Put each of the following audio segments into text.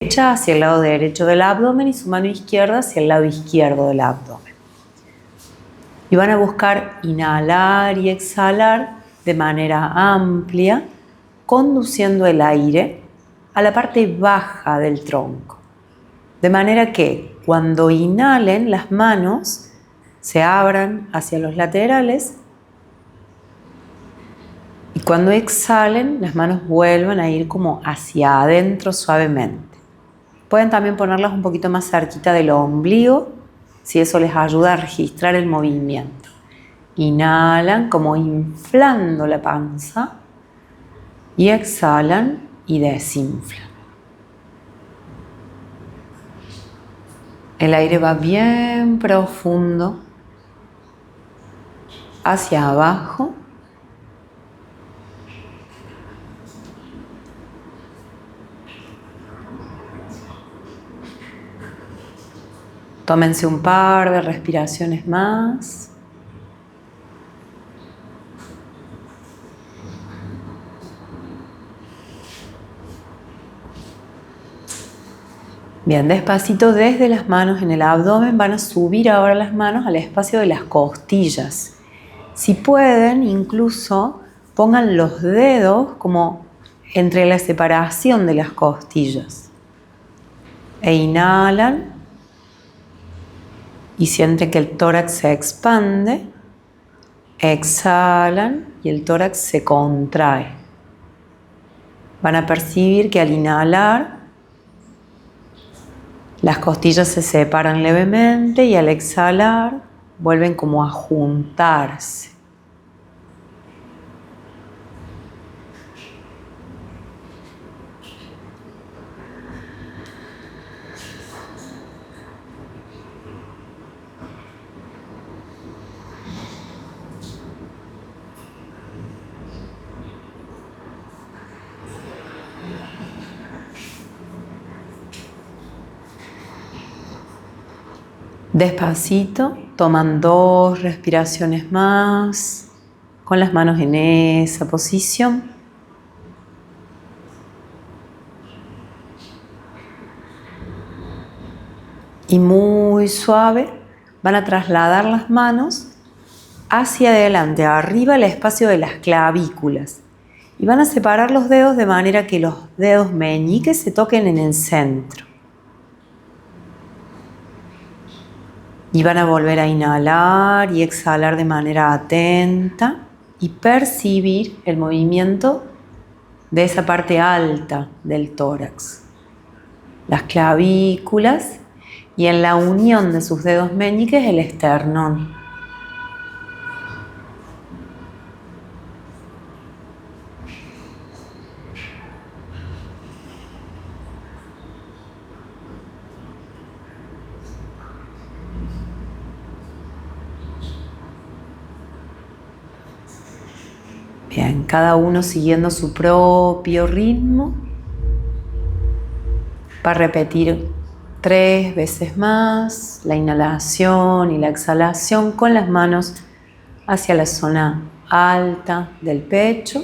derecha hacia el lado derecho del abdomen y su mano izquierda hacia el lado izquierdo del abdomen. Y van a buscar inhalar y exhalar de manera amplia, conduciendo el aire a la parte baja del tronco. De manera que cuando inhalen, las manos se abran hacia los laterales y cuando exhalen, las manos vuelvan a ir como hacia adentro suavemente. Pueden también ponerlas un poquito más cerquita del ombligo, si eso les ayuda a registrar el movimiento. Inhalan como inflando la panza y exhalan y desinflan. El aire va bien profundo hacia abajo. Tómense un par de respiraciones más. Bien, despacito desde las manos en el abdomen van a subir ahora las manos al espacio de las costillas. Si pueden, incluso pongan los dedos como entre la separación de las costillas. E inhalan y sienten que el tórax se expande. Exhalan y el tórax se contrae. Van a percibir que al inhalar las costillas se separan levemente y al exhalar vuelven como a juntarse. Despacito, toman 2 respiraciones más, con las manos en esa posición. Y muy suave, van a trasladar las manos hacia adelante, arriba el espacio de las clavículas. Y van a separar los dedos de manera que los dedos meñiques se toquen en el centro. Y van a volver a inhalar y exhalar de manera atenta y percibir el movimiento de esa parte alta del tórax. Las clavículas y en la unión de sus dedos meñiques el esternón. Bien, cada uno siguiendo su propio ritmo. Va a repetir 3 veces más la inhalación y la exhalación con las manos hacia la zona alta del pecho.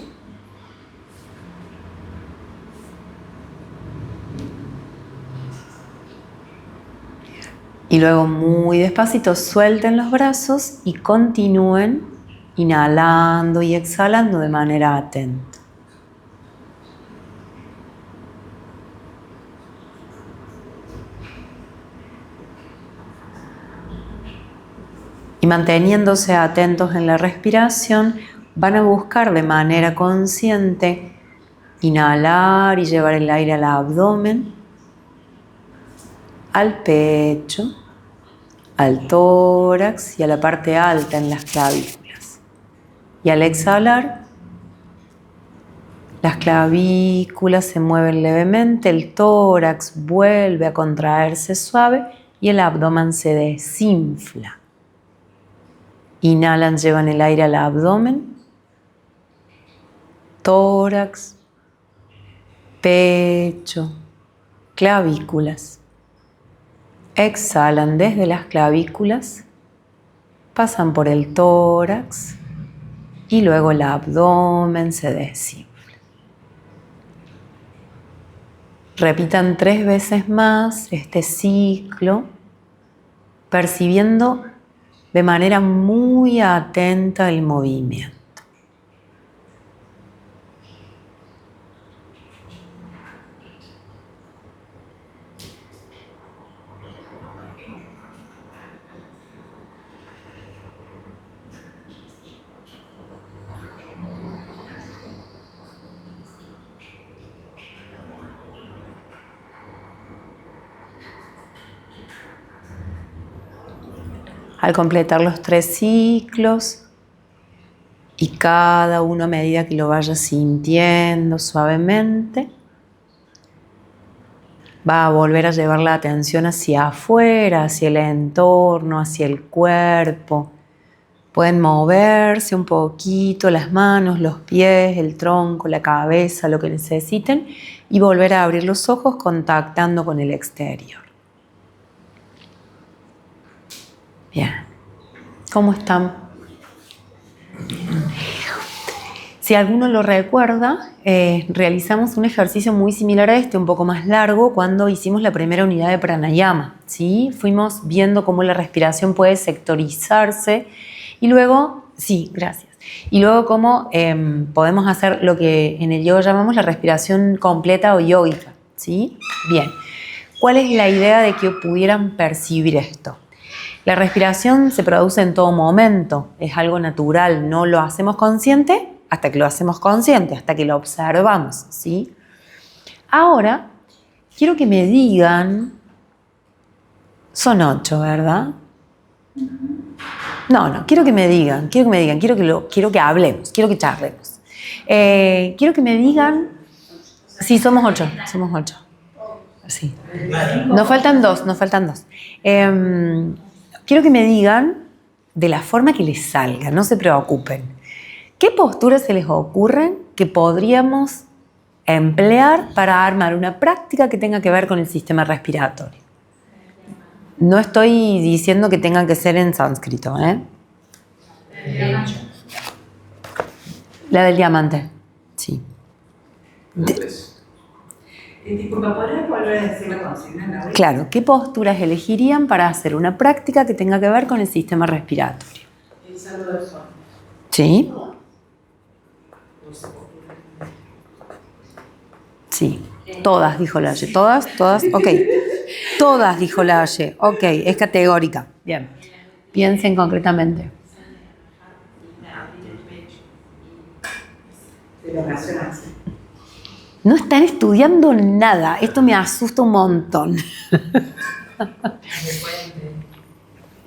Y luego muy despacito suelten los brazos y continúen inhalando y exhalando de manera atenta. Y manteniéndose atentos en la respiración, van a buscar de manera consciente inhalar y llevar el aire al abdomen, al pecho, al tórax y a la parte alta en las clavículas. Y al exhalar, las clavículas se mueven levemente, el tórax vuelve a contraerse suave y el abdomen se desinfla. Inhalan, llevan el aire al abdomen, tórax, pecho, clavículas. Exhalan desde las clavículas, pasan por el tórax y luego el abdomen se desinfla. Repitan 3 veces más este ciclo, percibiendo de manera muy atenta el movimiento. Al completar los 3 ciclos y cada uno a medida que lo vayas sintiendo suavemente, va a volver a llevar la atención hacia afuera, hacia el entorno, hacia el cuerpo. Pueden moverse un poquito las manos, los pies, el tronco, la cabeza, lo que necesiten y volver a abrir los ojos contactando con el exterior. Bien. ¿Cómo están? Si alguno lo recuerda, realizamos un ejercicio muy similar a este, un poco más largo, cuando hicimos la primera unidad de pranayama, ¿sí? Fuimos viendo cómo la respiración puede sectorizarse y luego, sí, gracias. Y luego cómo podemos hacer lo que en el yoga llamamos la respiración completa o yógica, ¿sí? Bien. ¿Cuál es la idea de que pudieran percibir esto? La respiración se produce en todo momento, es algo natural, no lo hacemos consciente hasta que lo hacemos consciente, hasta que lo observamos, ¿sí? Ahora, quiero que me digan, son 8, ¿verdad? No, quiero que me digan, quiero que hablemos, quiero que charlemos. Quiero que me digan, sí, somos 8. Sí. Nos faltan dos. Quiero que me digan de la forma que les salga, no se preocupen. ¿Qué posturas se les ocurren que podríamos emplear para armar una práctica que tenga que ver con el sistema respiratorio? No estoy diciendo que tengan que ser en sánscrito, ¿eh? La del diamante, sí. Disculpa, ¿podrías volver a decir la consigna? Claro, ¿qué posturas elegirían para hacer una práctica que tenga que ver con el sistema respiratorio? El saludo del sol. ¿Sí? Sí. Todas, dijo la Aye. ¿Todas? Ok. Todas, dijo la Aye. Ok, es categórica. Bien. Piensen concretamente. No están estudiando nada. Esto me asusta un montón.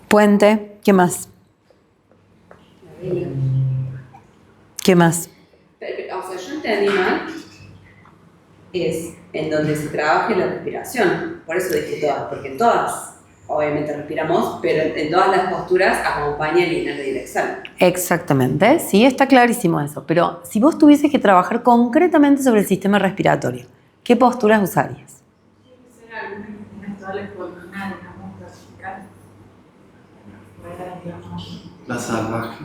Puente. ¿Qué más? ¿Qué más? O sea, yo entendí mal. Es en donde se trabaje la respiración. Por eso dije todas, porque en todas, obviamente respiramos, pero en todas las posturas acompaña el inhalo y el exhalo. Exactamente, sí, está clarísimo eso. Pero si vos tuvieses que trabajar concretamente sobre el sistema respiratorio, ¿qué posturas usarías? Ser algunas actuales pulmonares, digamos, clasificar. La salvaje.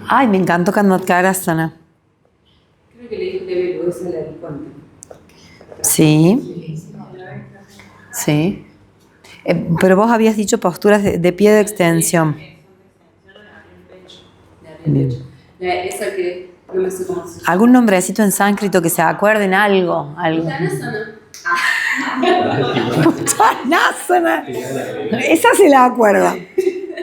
Ay, me encantó Kanmatkarasana. Creo que le dije que Luis se le di cuenta. Sí. Sí. Pero vos habías dicho posturas de pie de extensión. Bien. Esa que no me sé cómo se llama. ¿Algún nombrecito en sánscrito que se acuerden? Algo. Uttanasana. Uttanasana. Esa se la acuerda.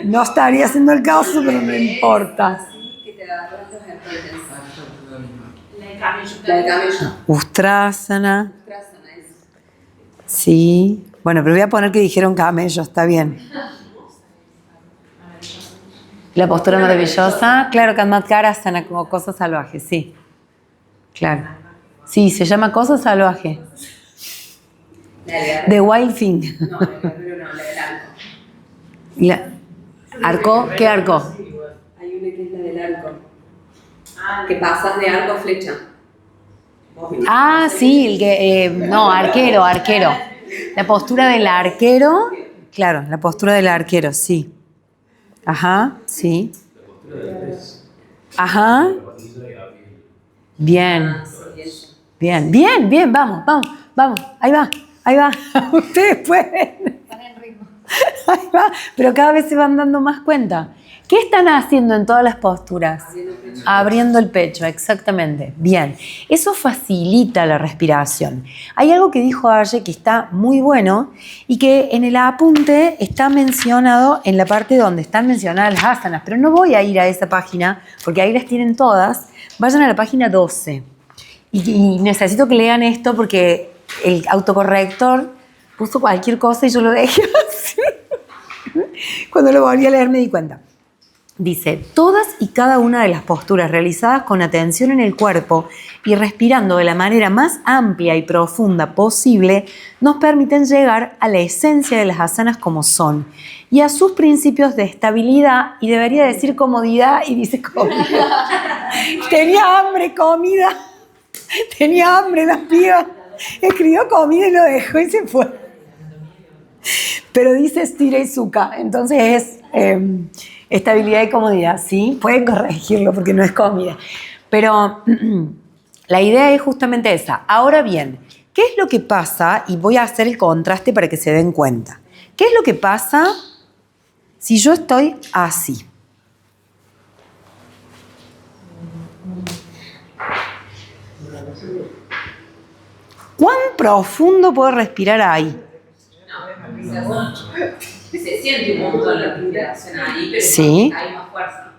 No estaría haciendo el caso, pero no importa. Que te agarras los empeines. La de camello. La del camello. Ustrasana. Ustrasana, eso. Sí. Bueno, pero voy a poner que dijeron camello, está bien. La postura maravillosa, claro, Kanmatkarasana, como cosa salvaje, sí. Claro. Sí, se llama cosa salvaje. The Wild Thing. No, la del arco. ¿Arco? ¿Qué arco? Hay una que es la del arco. Que pasas de arco a flecha. Ah, sí, el que. No, arquero. La postura del arquero. Claro, la postura del arquero, sí. Ajá, sí. Ajá. Bien. Bien, vamos Vamos, ahí va, ahí va. Ustedes pueden. Ahí va, pero cada vez se van dando más cuenta. ¿Qué están haciendo en todas las posturas? Abriendo el pecho, exactamente. Bien, eso facilita la respiración. Hay algo que dijo Aye que está muy bueno y que en el apunte está mencionado en la parte donde están mencionadas las asanas, pero no voy a ir a esa página porque ahí las tienen todas. Vayan a la página 12 y necesito que lean esto porque el autocorrector puso cualquier cosa y yo lo dejé así. Cuando lo volví a leer me di cuenta. Dice, todas y cada una de las posturas realizadas con atención en el cuerpo y respirando de la manera más amplia y profunda posible nos permiten llegar a la esencia de las asanas como son y a sus principios de estabilidad, y debería decir comodidad y dice comida. Tenía hambre, comida. Tenía hambre la piba. Escribió comida y lo dejó y se fue. Pero dice estira y suka, entonces es estabilidad y comodidad, ¿sí? Pueden corregirlo porque no es comida. Pero la idea es justamente esa. Ahora bien, ¿qué es lo que pasa? Y voy a hacer el contraste para que se den cuenta. ¿Qué es lo que pasa si yo estoy así? ¿Cuán profundo puedo respirar ahí? Se siente un montón la respiración ahí, pero sí. Hay más fuerza.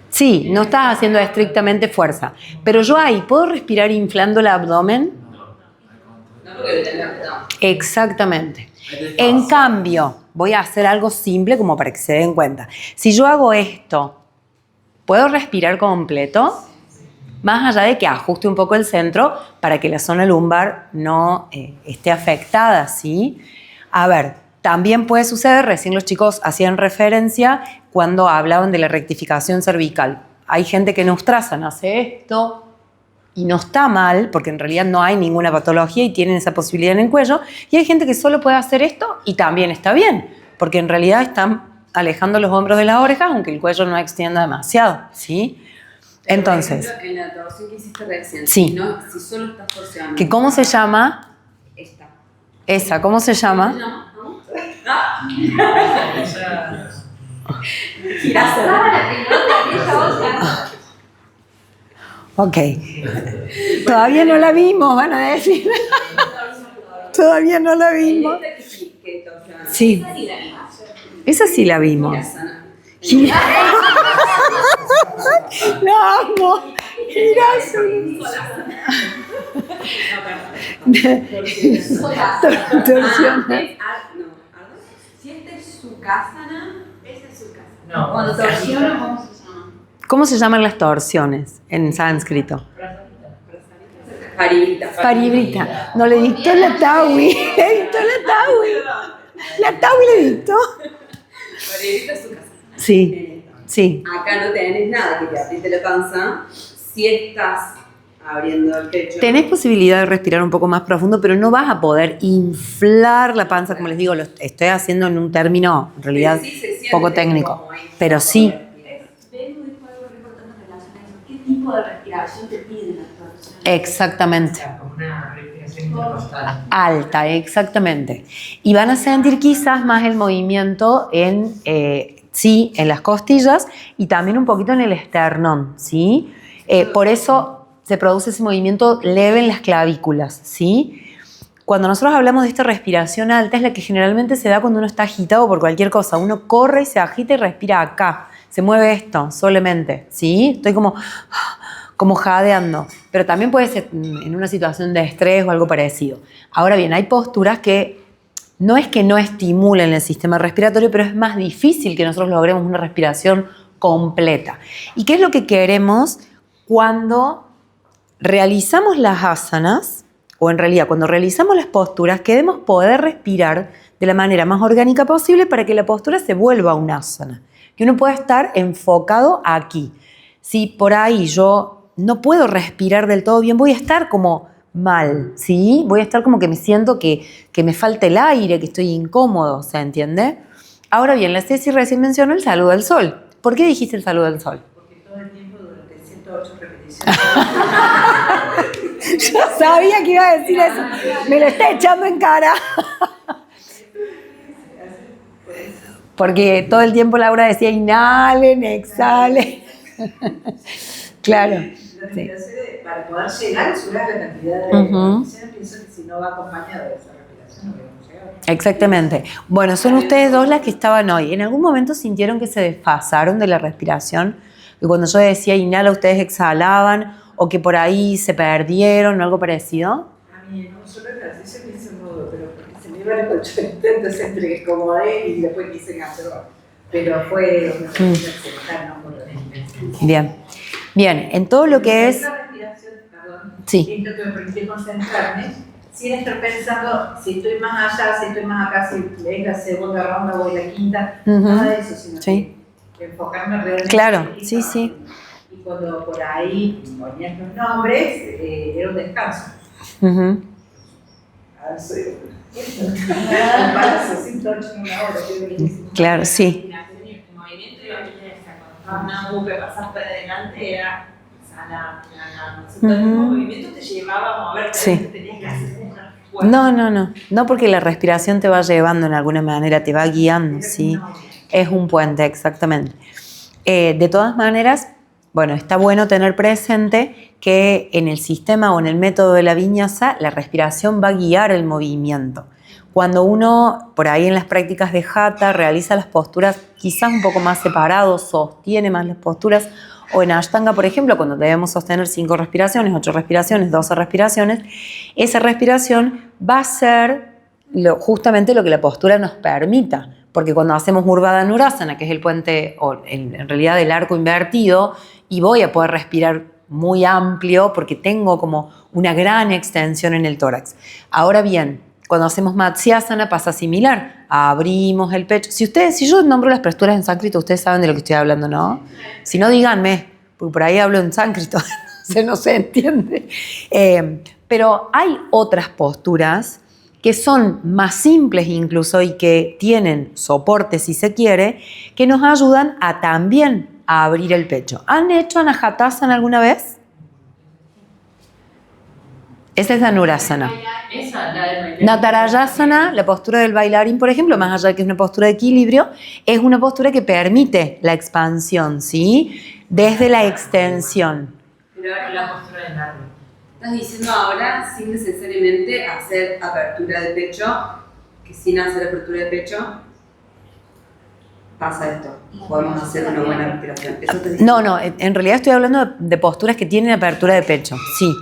Sí, no estás haciendo estrictamente fuerza. Pero yo ahí, ¿puedo respirar inflando el abdomen? No, porque lo tenés apretado. Exactamente. En cambio, voy a hacer algo simple como para que se den cuenta. Si yo hago esto, ¿puedo respirar completo? Más allá de que ajuste un poco el centro para que la zona lumbar no esté afectada, ¿sí? A ver, también puede suceder, recién los chicos hacían referencia cuando hablaban de la rectificación cervical. Hay gente que en Ustrasana hace esto y no está mal, porque en realidad no hay ninguna patología y tienen esa posibilidad en el cuello. Y hay gente que solo puede hacer esto y también está bien, porque en realidad están alejando los hombros de las orejas, aunque el cuello no extienda demasiado, ¿sí? Pero, entonces, por ejemplo, en la torsión que hiciste recién, sí. si solo estás torsionando. ¿Que cómo se llama? Esta. Esa, ¿cómo se llama? Ok. Todavía no la vimos, van a decir. Todavía no la vimos. Sí. Esa sí la vimos. La amo. Torsión. Si esta es su kasana, esa es su kasana. No. Cuando torsiona, ¿cómo se llama? ¿Cómo se llaman las torsiones en sánscrito? Paribrita. Paribrita. No le dictó la Tawi. Le dictó la Tawi. La Tawi le dictó. Paribrita es su kasana. Sí. Sí. Acá no tenés nada que te apriete la panza. Si estás abriendo el pecho. Tenés posibilidad de respirar un poco más profundo, pero no vas a poder inflar la panza, como les digo, lo estoy haciendo en un término, en realidad, sí, poco técnico. Pero sí. Vengo dijo algo re importante en relación a eso. ¿Qué tipo de respiración te piden las torsiones? Exactamente. Como una respiración intercostal. Alta, exactamente. Y van a sentir quizás más el movimiento en, sí, en las costillas y también un poquito en el esternón, ¿sí? Por eso se produce ese movimiento leve en las clavículas, ¿sí? Cuando nosotros hablamos de esta respiración alta es la que generalmente se da cuando uno está agitado por cualquier cosa. Uno corre y se agita y respira acá. Se mueve esto solamente, ¿sí? Estoy como jadeando. Pero también puede ser en una situación de estrés o algo parecido. Ahora bien, hay posturas que no es que no estimulen el sistema respiratorio, pero es más difícil que nosotros logremos una respiración completa. ¿Y qué es lo que queremos cuando realizamos las asanas, o en realidad cuando realizamos las posturas, queremos poder respirar de la manera más orgánica posible para que la postura se vuelva un asana, que uno pueda estar enfocado aquí. Si por ahí yo no puedo respirar del todo bien, voy a estar como mal, ¿sí? Voy a estar como que me siento que me falta el aire, que estoy incómodo, ¿se entiende? Ahora bien, la Ceci recién mencionó el saludo al sol. ¿Por qué dijiste el saludo al sol? Porque todo el tiempo durante 108 repeticiones. Yo sabía que iba a decir eso. Me lo está echando en cara. Porque todo el tiempo Laura decía inhalen, exhalen. Claro. La respiración, para poder llegar, es una cantidad de respiraciones. Pienso que si no va acompañado de esa respiración, no podemos llegar. Exactamente. Bueno, son ustedes dos las que estaban hoy. ¿En algún momento sintieron que se desfasaron de la respiración? Que cuando yo decía inhala, ustedes exhalaban, o que por ahí se perdieron o algo parecido. A mí, en un solo ejercicio me hice mudo, pero porque se me iba el colchonete, entonces entre que acomodé y después quise hacerlo. Pero fue una respiración cercana, no Bien. Bien, en todo lo que es... La respiración, perdón, Sí. es lo que me permite concentrarme, sin estar pensando si estoy más allá, si estoy más acá, si es la segunda ronda o la quinta, nada de eso, sino Sí. que enfocarme realmente. Claro, en sí, eso. sí. Y cuando por ahí ponían los nombres, era un descanso. Ujú. Ahora soy un paso, 108 en una hora, estoy buenísimo. Claro, sí. El movimiento iba a venir cuando una U que pasás para adelante era sana, todo el movimiento te llevaba a moverte, Sí. tenías que hacer una fuerza. No, porque la respiración te va llevando en alguna manera, te va guiando, ¿sí? Es un puente, exactamente. De todas maneras, bueno, está bueno tener presente que en el sistema o en el método de la viñasa, la respiración va a guiar el movimiento. Cuando uno, por ahí en las prácticas de Hatha, realiza las posturas quizás un poco más separados, sostiene más las posturas, o en Ashtanga, por ejemplo, cuando debemos sostener 5 respiraciones, 8 respiraciones, 12 respiraciones, esa respiración va a ser justamente lo que la postura nos permita. Porque cuando hacemos Urdhva Dhanurasana, que es el puente, o en realidad el arco invertido, y voy a poder respirar muy amplio porque tengo como una gran extensión en el tórax. Ahora bien, cuando hacemos Matsyasana pasa similar. Abrimos el pecho. Si yo nombro las posturas en sánscrito, ustedes saben de lo que estoy hablando, ¿no? Si no, díganme, porque por ahí hablo en sánscrito, no se entiende. Pero hay otras posturas que son más simples incluso y que tienen soporte, si se quiere, que nos ayudan a también a abrir el pecho. ¿Han hecho Anahatasana alguna vez? Esa es Dhanurasana. Esa, la de bailar. Natarayasana, la postura del bailarín, por ejemplo, más allá de que es una postura de equilibrio, es una postura que permite la expansión, ¿sí? Desde la extensión. Pero ahora La postura del árbol. estás diciendo ahora sin necesariamente hacer apertura de pecho, que sin hacer apertura de pecho pasa esto. Podemos hacer una buena respiración. ¿Eso te dice? No, en realidad estoy hablando de posturas que tienen apertura de pecho, sí.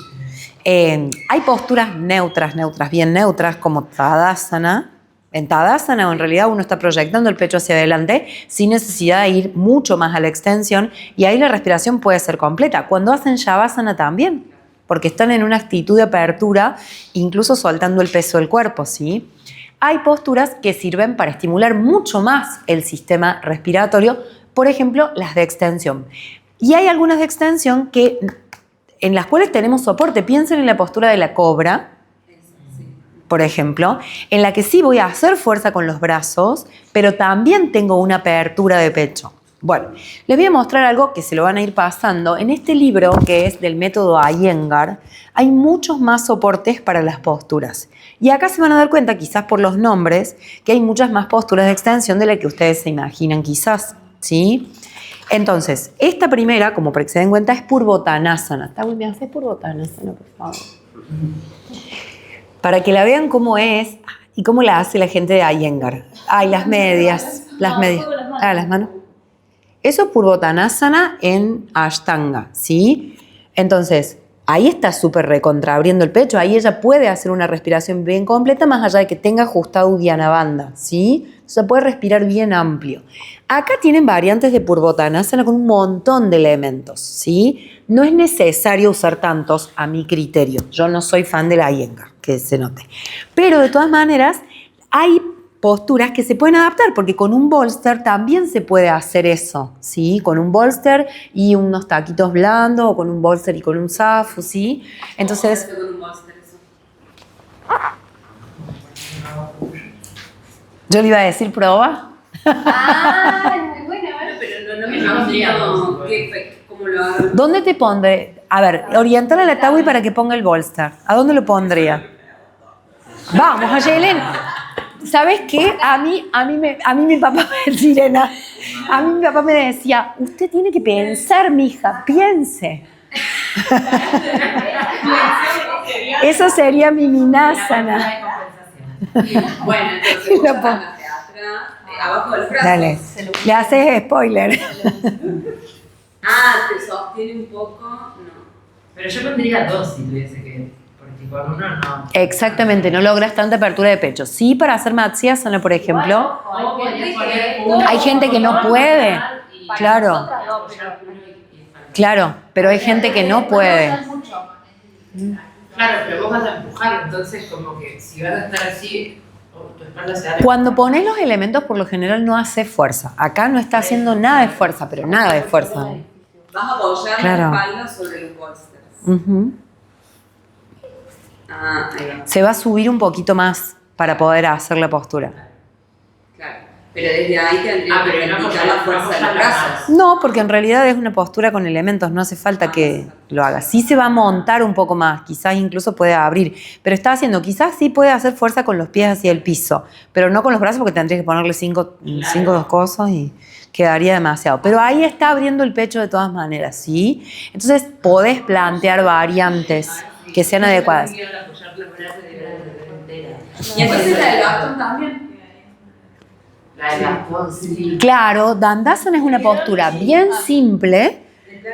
Hay posturas neutras, bien neutras, como Tadasana. En Tadasana, en realidad, uno está proyectando el pecho hacia adelante sin necesidad de ir mucho más a la extensión y ahí la respiración puede ser completa. Cuando hacen Shavasana también, porque están en una actitud de apertura, incluso soltando el peso del cuerpo, ¿sí? Hay posturas que sirven para estimular mucho más el sistema respiratorio, por ejemplo, las de extensión. Y hay algunas de extensión en las cuales tenemos soporte. Piensen en la postura de la cobra, por ejemplo, en la que sí voy a hacer fuerza con los brazos, pero también tengo una apertura de pecho. Bueno, les voy a mostrar algo que se lo van a ir pasando. En este libro, que es del método Iyengar, hay muchos más soportes para las posturas. Y acá se van a dar cuenta, quizás por los nombres, que hay muchas más posturas de extensión de las que ustedes se imaginan quizás, ¿sí? Entonces, esta primera, como para que se den cuenta, es Purvottanasana. ¿Está bien? ¿Me haces Purvottanasana, por favor? Para que la vean cómo es y cómo la hace la gente de Iyengar. Ay, las medias. Las medias. Ah, las manos. Eso es Purvottanasana en Ashtanga, ¿sí? Entonces, ahí está súper recontraabriendo el pecho. Ahí ella puede hacer una respiración bien completa, más allá de que tenga ajustado Uddiyana Bandha, ¿sí? O sea, puede respirar bien amplio. Acá tienen variantes de Purvottanasana con un montón de elementos, ¿sí? No es necesario usar tantos a mi criterio. Yo no soy fan de la Iyengar, que se note. Pero de todas maneras, hay posturas que se pueden adaptar, porque con un bolster también se puede hacer eso, ¿sí? Con un bolster y unos taquitos blandos, o con un bolster y con un zafu, ¿sí? Entonces, ¿Cómo se hace con un bolster eso? yo le iba a decir prueba. Ah, muy buena, ¿verdad? Pero no me imagino cómo lo hago. ¿Dónde te pondré? A ver, orientar a la Tawi para que ponga el bolster. ¿A dónde lo pondría? Vamos, Ayelen. ¿Sabes qué? A mí mi papá Sirena, a mí mi papá me decía, usted tiene que pensar, mija, piense. Eso sería mi minásana. Bueno, entonces vos ya van hacia atrás, abajo del brazo. Dale, le haces spoiler. Te sostiene un poco, no. Pero yo pondría 2 si tuviese que. Porque con uno no. Exactamente, no logras tanta apertura de pecho. Sí, para hacer Matsyasana, por ejemplo, O podrías poner uno, hay gente que no puede. Claro. Claro, pero hay gente que no puede. Claro, pero vos vas a empujar, entonces como que si vas a estar así, tu espalda se abre. Cuando pones los elementos, por lo general no hace fuerza. Acá no está haciendo nada de fuerza, pero nada de fuerza. Vas a apoyar Claro. la espalda sobre los bolsters. Ujú. Ahí va. Se va a subir un poquito más para poder hacer la postura. Claro. Pero desde ahí tendría pero que no aplicar apoyar- la no fuerza de apoyar los la brazos. No, porque en realidad es una postura con elementos, no hace falta que lo haga. Sí se va a montar un poco más, quizás incluso puede abrir, pero está haciendo, quizás sí puede hacer fuerza con los pies hacia el piso, pero no con los brazos porque tendría que ponerle cinco cosas y quedaría demasiado. Pero ahí está abriendo el pecho de todas maneras, ¿sí? Entonces podés plantear variantes que sean adecuadas. Quiero apoyar los brazos y entera. Y entonces la del bastón también. La de bastón, sí. Claro, Dandasana es una postura bien simple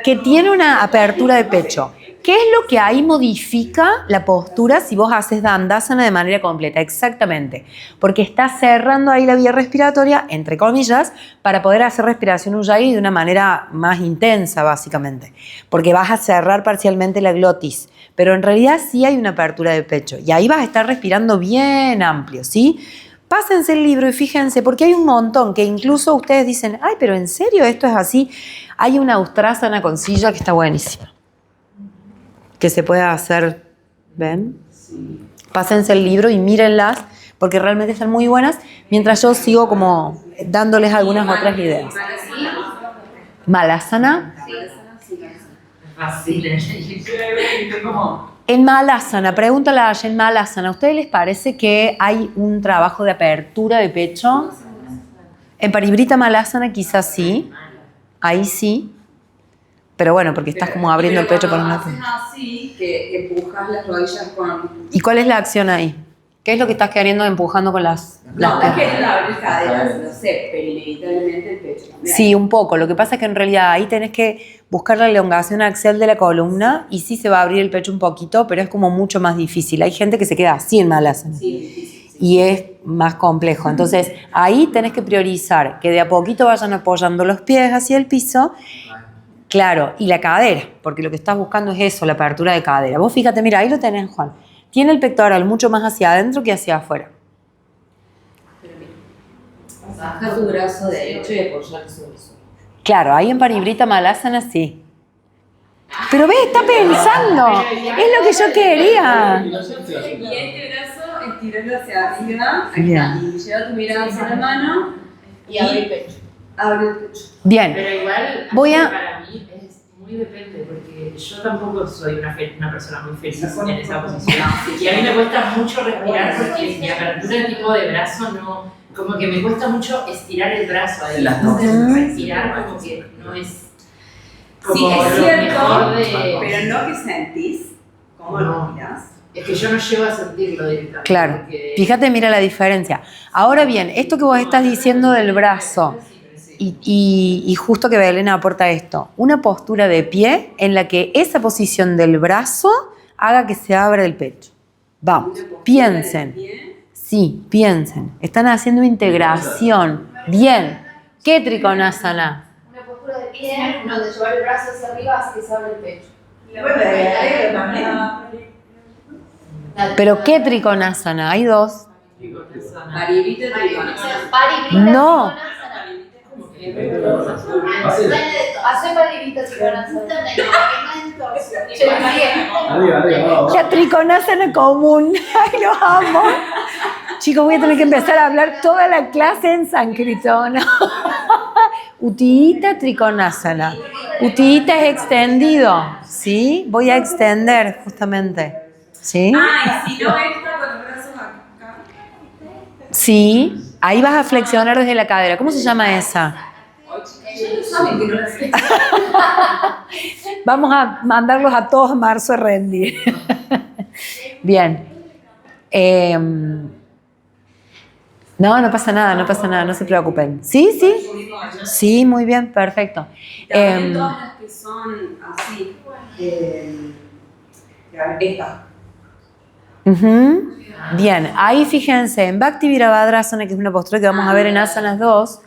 que tiene una apertura de pecho. ¿Qué es lo que ahí modifica la postura si vos haces Dandasana de manera completa? Exactamente, porque estás cerrando ahí la vía respiratoria, entre comillas, para poder hacer respiración Ujjayi de una manera más intensa, básicamente, porque vas a cerrar parcialmente la glotis, pero en realidad sí hay una apertura de pecho y ahí vas a estar respirando bien amplio, ¿sí? Pásense el libro y fíjense, porque hay un montón que incluso ustedes dicen, ay, pero ¿en serio esto es así? Hay una Ustrasana con silla que está buenísima, que se puede hacer, ¿ven? Pásense el libro y mírenlas, porque realmente están muy buenas, mientras yo sigo como dándoles algunas otras ideas. Malasana. Es fácil. Como. En Malasana, pregúntale a ella, en Malasana, ¿a ustedes les parece que hay un trabajo de apertura de pecho? En Parivrita Malasana quizás sí, ahí sí, pero bueno, porque estás como abriendo el pecho por un lado. Haces así, que empujas las rodillas con... ¿Y cuál es la acción ahí? ¿Qué es lo que estás queriendo empujando con las No, es piernas? que abrir caderas, no sé, pero inevitablemente el pecho también. Sí, un poco. Lo que pasa es que en realidad ahí tenés que buscar la elongación axial de la columna y sí se va a abrir el pecho un poquito, pero es como mucho más difícil. Hay gente que se queda así en Malasana. Sí, difícil. Sí. Y es más complejo. Entonces, ahí tenés que priorizar que de a poquito vayan apoyando los pies hacia el piso, claro, y la cadera, porque lo que estás buscando es eso, la apertura de cadera. Vos fíjate, mira, ahí lo tenés, Juan. Tiene el pectoral mucho más hacia adentro que hacia afuera. Pero mira, baja tu brazo derecho y apoyar sobre el suelo. Claro, ahí en Parivrita Malasana sí. Pero ves, está pensando. Es lo que yo quería. Y este brazo estirarlo hacia arriba, Bien. acá, y lleva tu mirada hacia la mano y abre el pecho. Abre el pecho. Bien. Pero igual, Voy a- para mí es muy depende, porque yo tampoco soy una persona muy feliz en esa posición. Y a mí me cuesta mucho respirar porque mi apertura de tipo de brazo no, como que me cuesta mucho estirar el brazo ahí. Las Entonces dos. respirar como que no es como Sí, es lo cierto, mejor de... pero no que sentís cómo lo mirás. Es que yo no llego a sentirlo directamente. Claro. porque- Fíjate, mira la diferencia. Ahora bien, esto que vos estás diciendo del brazo, y justo que Belén aporta esto, una postura de pie en la que esa posición del brazo haga que se abra el pecho. Vamos, piensen. Sí, piensen. Están haciendo integración. Bien. ¿Qué Trikonasana? Una postura de pie, donde llevar el brazo hacia arriba hace que se abra el pecho. Bueno, la de arriba también. ¿Pero qué Trikonasana? Hay dos. Parivrita y Trikonasana. No. Hace parivita trikonasana. La Trikonasana común. Ay, lo amo. Chicos, voy a tener que empezar a hablar toda la clase en sánscrito, ¿no? Utita Trikonasana. Utihita es extendido, ¿sí? Voy a extender justamente, ¿sí? Ah, y si no esta con los brazos acá. Sí, ahí vas a flexionar desde la cadera. ¿Cómo se llama esa? Ellos saben que no la sé. Vamos a mandarlos a todos a marzo a rendir. Bien. No pasa nada, no se preocupen. ¿Sí? Sí, muy bien, perfecto. También todas las que son así. Esta. Ujú. Bien, ahí fíjense, en Bhakti Virabhadrasana, que es una postura que vamos a ver en Asanas 2,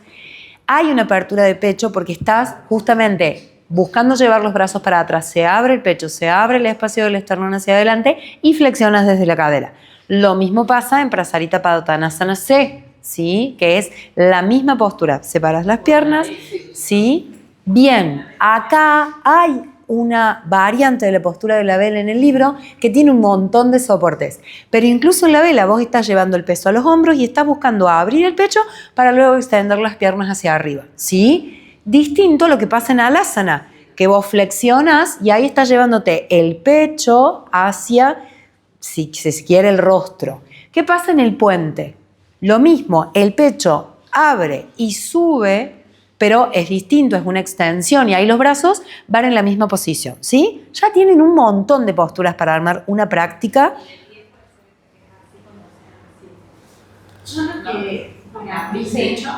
hay una apertura de pecho porque estás justamente buscando llevar los brazos para atrás. Se abre el pecho, se abre el espacio del esternón hacia adelante y flexionas desde la cadera. Lo mismo pasa en Prasarita Padottanasana C, ¿sí? Que es la misma postura. Separas las piernas, ¿sí? Bien, acá hay una variante de la postura de la vela en el libro que tiene un montón de soportes. Pero incluso en la vela vos estás llevando el peso a los hombros y estás buscando abrir el pecho para luego extender las piernas hacia arriba, ¿sí? Distinto a lo que pasa en Alasana, que vos flexionas y ahí estás llevándote el pecho hacia, si se quiere, el rostro. ¿Qué pasa en el puente? Lo mismo, el pecho abre y sube, pero es distinto, es una extensión y ahí los brazos van en la misma posición, ¿sí? Ya tienen un montón de posturas para armar una práctica. Yo lo que para mi pecho.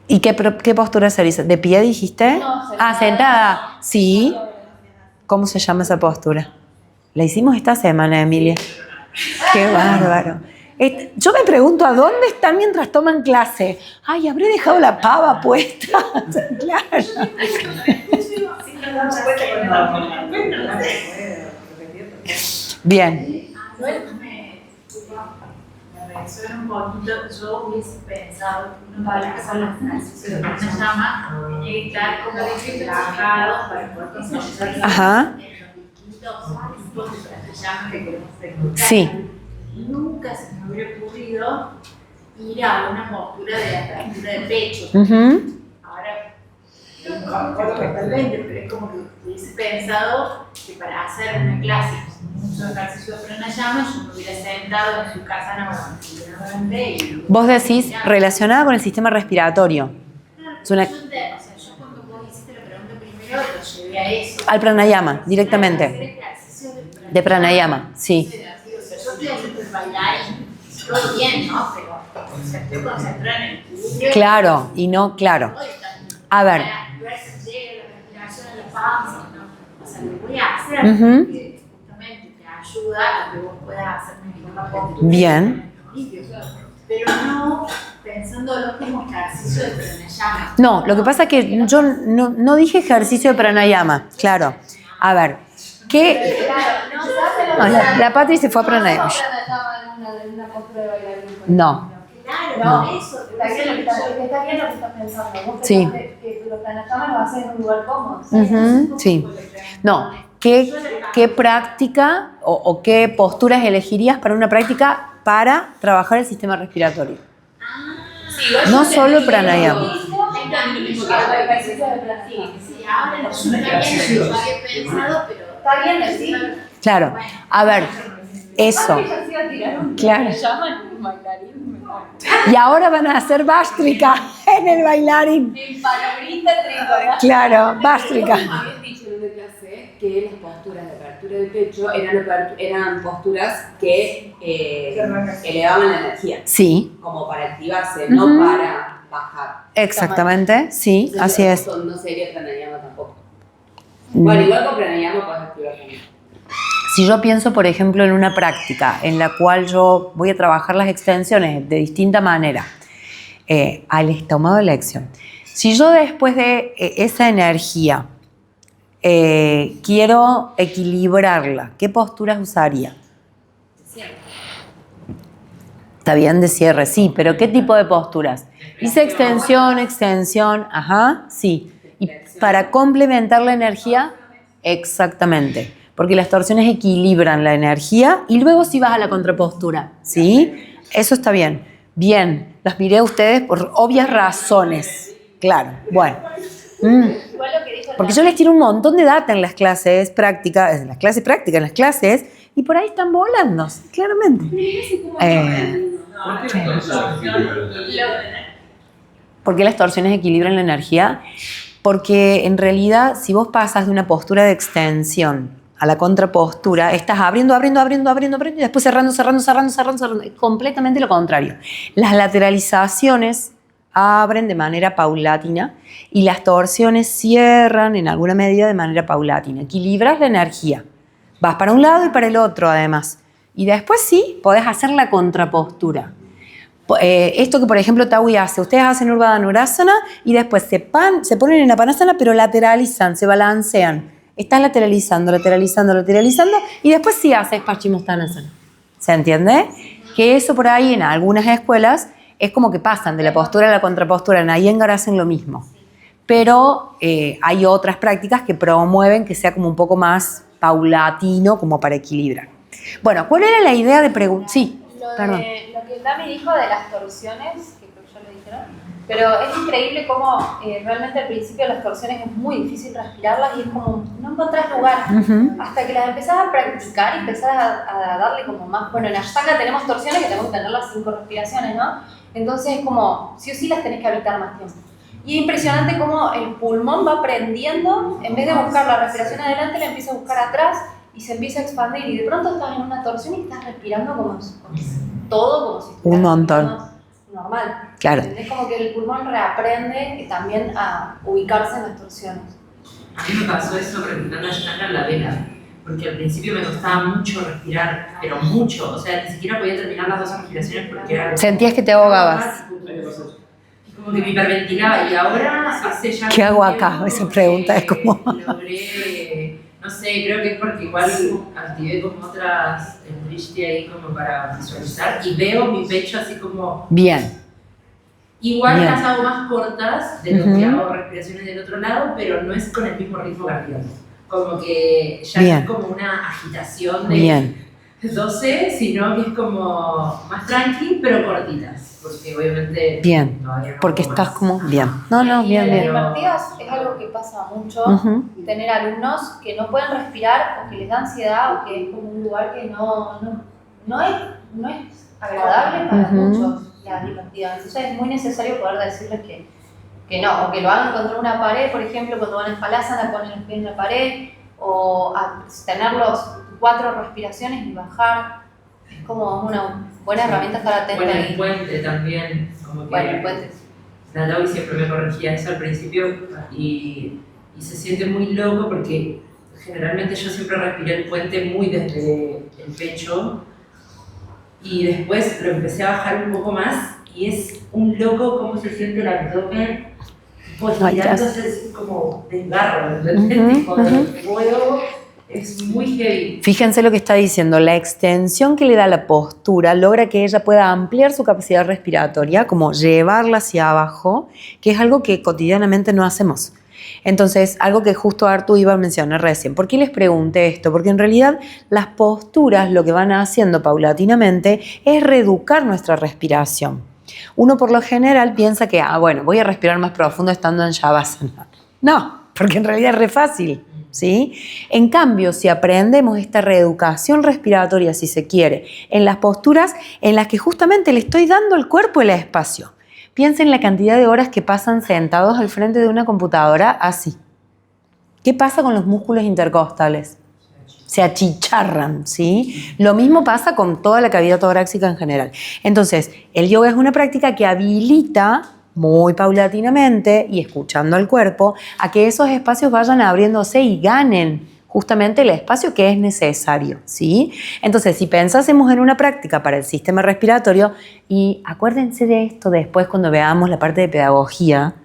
¿Y qué postura se dice? ¿De pie dijiste? No, sentada. Sentada. Sí. ¿Cómo se llama esa postura? La hicimos esta semana, Emilia. Qué bárbaro. Yo me pregunto, ¿a dónde están mientras toman clase? Ay, habré dejado la pava puesta. Claro. Bien. Me resuena un poquito. Yo hubiese pensado que uno para hacer los ejercicios de pranayama tenía que estar como relajado para poder concentrar Ajá. en los distintos tipos de pranayama que queremos practicar. Sí. Nunca se me hubiera ocurrido ir a una postura de apertura de pecho. Ujú. Ahora, no totalmente, pero es como que hubiese pensado que para hacer una clase mucho ejercicio de pranayama, yo me hubiera sentado en su casa y Vos decís relacionada con el sistema respiratorio. Es una- yo cuando vos hiciste la pregunta primero, lo llevé a eso. Al pranayama, Hacer directamente. ejercicio De pranayama, sí. Yo estoy haciendo el bailarín, todo bien, ¿no? Pero estoy concentrada en el equilibrio. Claro, y no, claro. A ver. Para ver si llega la respiración a la panza, ¿no? O sea, lo voy a hacer Ujú. porque justamente te ayuda a que vos puedas hacer mejor la postura. Bien. Pero no pensándolo como ejercicio de pranayama. No, lo que pasa es que yo no dije ejercicio de pranayama, claro. A ver, ¿qué? No, la Patri se fue a pranayama. En una postura de bailarín. No. Claro, No. eso. Está bien lo que estás pensando. Vos Sí. pensás que los planayamas lo haces en un lugar cómodo. Ujú, sí. No, ¿qué práctica o qué posturas elegirías para una práctica para trabajar el sistema respiratorio? No solo pranayama. Sí, ahora no está bien, yo había pensado, pero Está bien decir. Claro, a ver, eso. Claro. Y ahora van a hacer Bástrika en el bailarín. Claro, Bástrika. Habían dicho en una clase que las posturas de apertura de pecho eran posturas que elevaban la energía, Sí, como para activarse, Ujú. no para bajar. exactamente, sí, Entonces, así es. eso no sería pranayama tampoco. Bueno, igual con pranayama puedes activar también. Si yo pienso, por ejemplo, en una práctica en la cual yo voy a trabajar las extensiones de distinta manera, al estómago de elección. Si yo después de esa energía quiero equilibrarla, ¿qué posturas usaría? Está bien de cierre, sí, pero ¿qué tipo de posturas? Dice extensión, ajá, sí. Y para complementar la energía, exactamente. Porque las torsiones equilibran la energía y luego sí vas a la contrapostura, ¿sí? Eso está bien. Bien, los miré a ustedes por obvias razones. Claro, bueno. Igual lo que dijo Porque yo les tiro un montón de data en las clases prácticas, y por ahí están volando, claramente. ¿Por qué las torsiones equilibran la energía? Porque en realidad, si vos pasas de una postura de extensión a la contrapostura, estás abriendo, y después cerrando. Es completamente lo contrario. Las lateralizaciones abren de manera paulatina y las torsiones cierran en alguna medida de manera paulatina. Equilibras la energía. Vas para un lado y para el otro, además. Y después sí, podés hacer la contrapostura. Esto que, por ejemplo, Taui hace. Ustedes hacen Urdhva Dhanurasana y después se ponen en Apanasana, pero lateralizan, se balancean. Estás lateralizando y después sí haces Paschimottanasana. ¿Se entiende? Que eso por ahí en algunas escuelas es como que pasan de la postura a la contrapostura. En Iyengar hacen lo mismo. Pero hay otras prácticas que promueven que sea como un poco más paulatino, como para equilibrar. Bueno, ¿cuál era la idea de preguntar? Sí, perdón. Lo que Tami dijo de las torsiones, que creo que ya lo dijeron, pero es increíble cómo realmente al principio las torsiones es muy difícil respirarlas y es como no encontrás lugar. Hasta que las empezás a practicar y empezás a darle como más. Bueno, en Ashtanga tenemos torsiones que tenemos que tener las 5 respiraciones, ¿no? Entonces es como, sí o sí las tenés que habitar más tiempo. Y es impresionante cómo el pulmón va aprendiendo, en vez de buscar la respiración adelante, la empieza a buscar atrás y se empieza a expandir. Y de pronto estás en una torsión y estás respirando como todo, como si estuvieras un montón. Normal. Claro. Es como que el pulmón reaprende también a ubicarse en las torsiones. A mí me pasó eso practicando Ashtanga en la vela, porque al principio me costaba mucho respirar, pero mucho. O sea, ni siquiera podía terminar las 2 respiraciones porque era... Sentías que te ahogabas. Como que me hiperventilaba y ahora hace ya... ¿Qué hago acá? Esa pregunta es como... Logré, no sé, creo que es porque igual activé como otras drishti ahí como para visualizar y veo mi pecho así como... Bien. Igual Bien. las hago más cortas de lo que hago respiraciones del otro lado, pero no es con el mismo ritmo cardíaco. Como que ya Bien. es como una agitación de Bien. 12, sino que es como más tranqui, pero cortitas. Porque obviamente Bien. todavía no Porque hago estás más. como... Bien. No, Y bien, en las bien. partidas es algo que pasa mucho, tener alumnos que no pueden respirar o que les da ansiedad o que es como un lugar que no es agradable para muchos la partida. Entonces es muy necesario poder decirles que no, o que lo hagan contra una pared, por ejemplo, cuando van en Palasana ponen los pies en la pared, o tener los 4 respiraciones y bajar. Es como una buena herramienta estar atento Bueno, ahí. el puente también, como que Bueno, el puente. la Taui siempre me corregía eso al principio y se siente muy loco porque generalmente yo siempre respiré el puente muy desde el pecho y después lo empecé a bajar un poco más y es un loco cómo se siente el abdomen pues tirándose así como desgarro, ¿entendés? Tipo de fuego, es muy heavy. Fíjense lo que está diciendo, la extensión que le da la postura logra que ella pueda ampliar su capacidad respiratoria, como llevarla hacia abajo, que es algo que cotidianamente no hacemos. Entonces, algo que justo Artu iba a mencionar recién. ¿Por qué les pregunté esto? Porque en realidad las posturas lo que van haciendo paulatinamente es reeducar nuestra respiración. Uno por lo general piensa que, bueno, voy a respirar más profundo estando en Shavasana. No, porque en realidad es re fácil, ¿sí? En cambio, si aprendemos esta reeducación respiratoria, si se quiere, en las posturas en las que justamente le estoy dando al cuerpo el espacio. Piensen en la cantidad de horas que pasan sentados al frente de una computadora así. ¿Qué pasa con los músculos intercostales? Se achicharran, ¿sí? Lo mismo pasa con toda la cavidad torácica en general. Entonces, el yoga es una práctica que habilita muy paulatinamente y escuchando al cuerpo a que esos espacios vayan abriéndose y ganen justamente el espacio que es necesario, ¿sí? Entonces, si pensásemos en una práctica para el sistema respiratorio, y acuérdense de esto después cuando veamos la parte de pedagogía,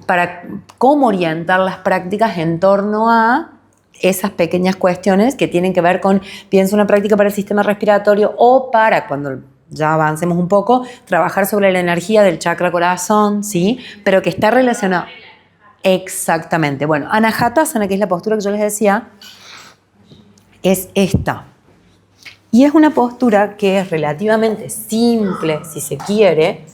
para cómo orientar las prácticas en torno a esas pequeñas cuestiones que tienen que ver con, pienso una práctica para el sistema respiratorio o para, cuando ya avancemos un poco, trabajar sobre la energía del chakra corazón, ¿sí? Pero que está relacionado. Exactamente. Bueno, Anahatasana, que es la postura que yo les decía, es esta. Y es una postura que es relativamente simple, si se quiere.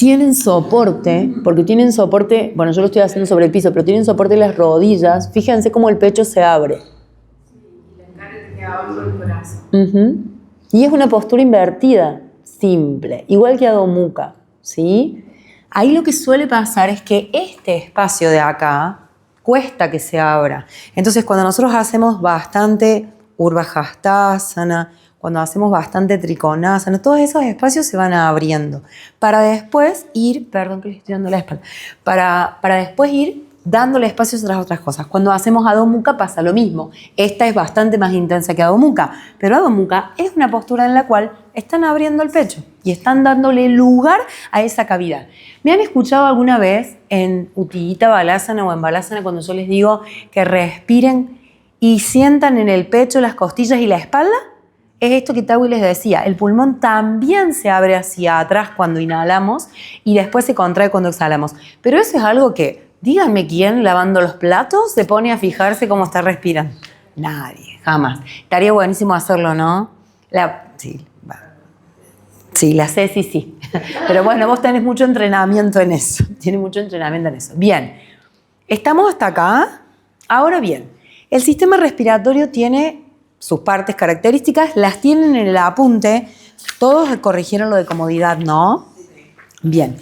tienen soporte, porque tienen soporte, bueno, yo lo estoy haciendo sobre el piso, pero tienen soporte las rodillas. Fíjense cómo el pecho se abre. Y la cara te queda abajo del corazón. Ujú. Y es una postura invertida, simple, igual que Adho Mukha, ¿sí? Ahí lo que suele pasar es que este espacio de acá cuesta que se abra. Entonces, cuando nosotros hacemos bastante Urdhva-Hastasana, cuando hacemos bastante Trikonasana, todos esos espacios se van abriendo para después ir, perdón que le estoy dando la espalda, para después ir dándole espacios a las otras cosas. Cuando hacemos Adho Mukha pasa lo mismo. Esta es bastante más intensa que Adho Mukha, pero Adho Mukha es una postura en la cual están abriendo el pecho y están dándole lugar a esa cavidad. ¿Me han escuchado alguna vez en Utthita Balasana o en Balasana cuando yo les digo que respiren y sientan en el pecho las costillas y la espalda? Es esto que Tawi les decía, el pulmón también se abre hacia atrás cuando inhalamos y después se contrae cuando exhalamos. Pero eso es algo que, díganme quién lavando los platos se pone a fijarse cómo está respirando. Nadie, jamás. Estaría buenísimo hacerlo, ¿no? Sí, la Ceci sí. Pero bueno, vos tenés mucho entrenamiento en eso. Tienes mucho entrenamiento en eso. Bien, estamos hasta acá. Ahora bien, el sistema respiratorio tiene sus partes características, las tienen en el apunte. Todos corrigieron lo de comodidad, ¿no? Bien.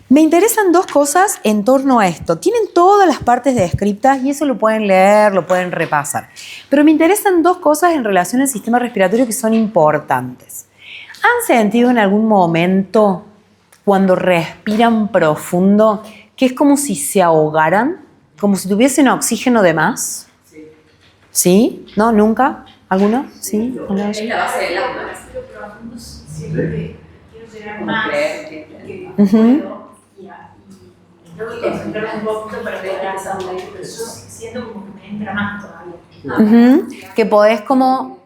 Me interesan dos cosas en torno a esto. Tienen todas las partes descriptas y eso lo pueden leer, lo pueden repasar. Pero me interesan dos cosas en relación al sistema respiratorio que son importantes. ¿Han sentido en algún momento cuando respiran profundo que es como si se ahogaran? ¿Como si tuviesen oxígeno de más? ¿Sí? ¿No? ¿Nunca? ¿Alguno? ¿Sí? Es la base del alma. Respiro profundo, siento que quiero llegar más, que Ujú. puedo, y tengo que concentrarme un poquito para poder hacer un aire, pero yo siento como que me entra más todavía. Ujú. Que podés como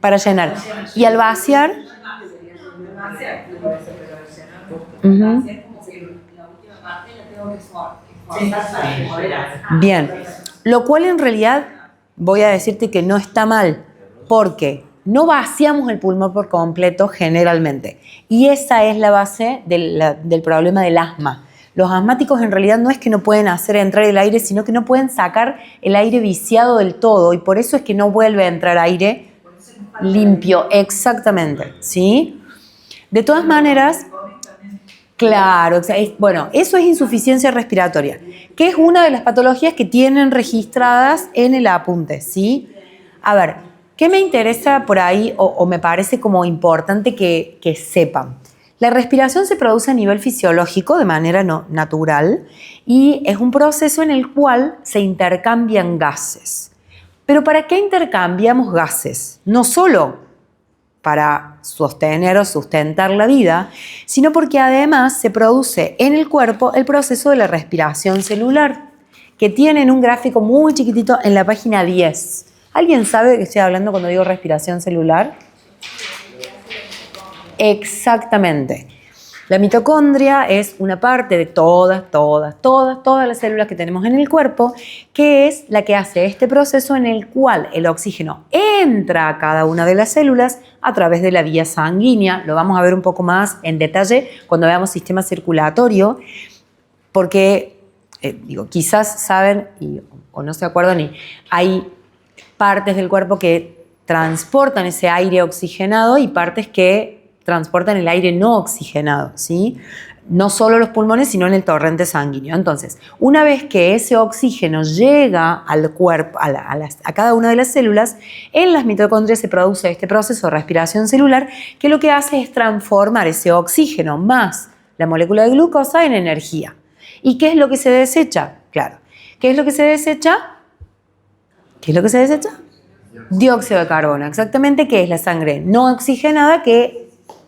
para llenar. Y al vaciar, ujú. Bien, lo cual en realidad voy a decirte que no está mal, porque no vaciamos el pulmón por completo generalmente. Y esa es la base del problema del asma. Los asmáticos en realidad no es que no pueden hacer entrar el aire, sino que no pueden sacar el aire viciado del todo y por eso es que no vuelve a entrar aire limpio, exactamente, ¿sí? De todas maneras, claro, bueno, eso es insuficiencia respiratoria, que es una de las patologías que tienen registradas en el apunte, ¿sí? A ver, ¿qué me interesa por ahí o me parece como importante que sepan? La respiración se produce a nivel fisiológico de manera natural y es un proceso en el cual se intercambian gases. ¿Pero para qué intercambiamos gases? No solo para sostener o sustentar la vida, sino porque además se produce en el cuerpo el proceso de la respiración celular, que tienen un gráfico muy chiquitito en la página 10. ¿Alguien sabe de qué estoy hablando cuando digo respiración celular? Exactamente. La mitocondria es una parte de todas las células que tenemos en el cuerpo, que es la que hace este proceso en el cual el oxígeno entra a cada una de las células a través de la vía sanguínea. Lo vamos a ver un poco más en detalle cuando veamos sistema circulatorio, porque, quizás saben o no se acuerdan, y hay partes del cuerpo que transportan ese aire oxigenado y partes que transportan el aire no oxigenado, ¿sí? No solo los pulmones, sino en el torrente sanguíneo. Entonces, una vez que ese oxígeno llega al cuerpo, a cada una de las células, en las mitocondrias se produce este proceso de respiración celular que lo que hace es transformar ese oxígeno más la molécula de glucosa en energía. ¿Y qué es lo que se desecha? Claro. ¿Qué es lo que se desecha? ¿Qué es lo que se desecha? Dióxido de carbono, exactamente, que es la sangre no oxigenada que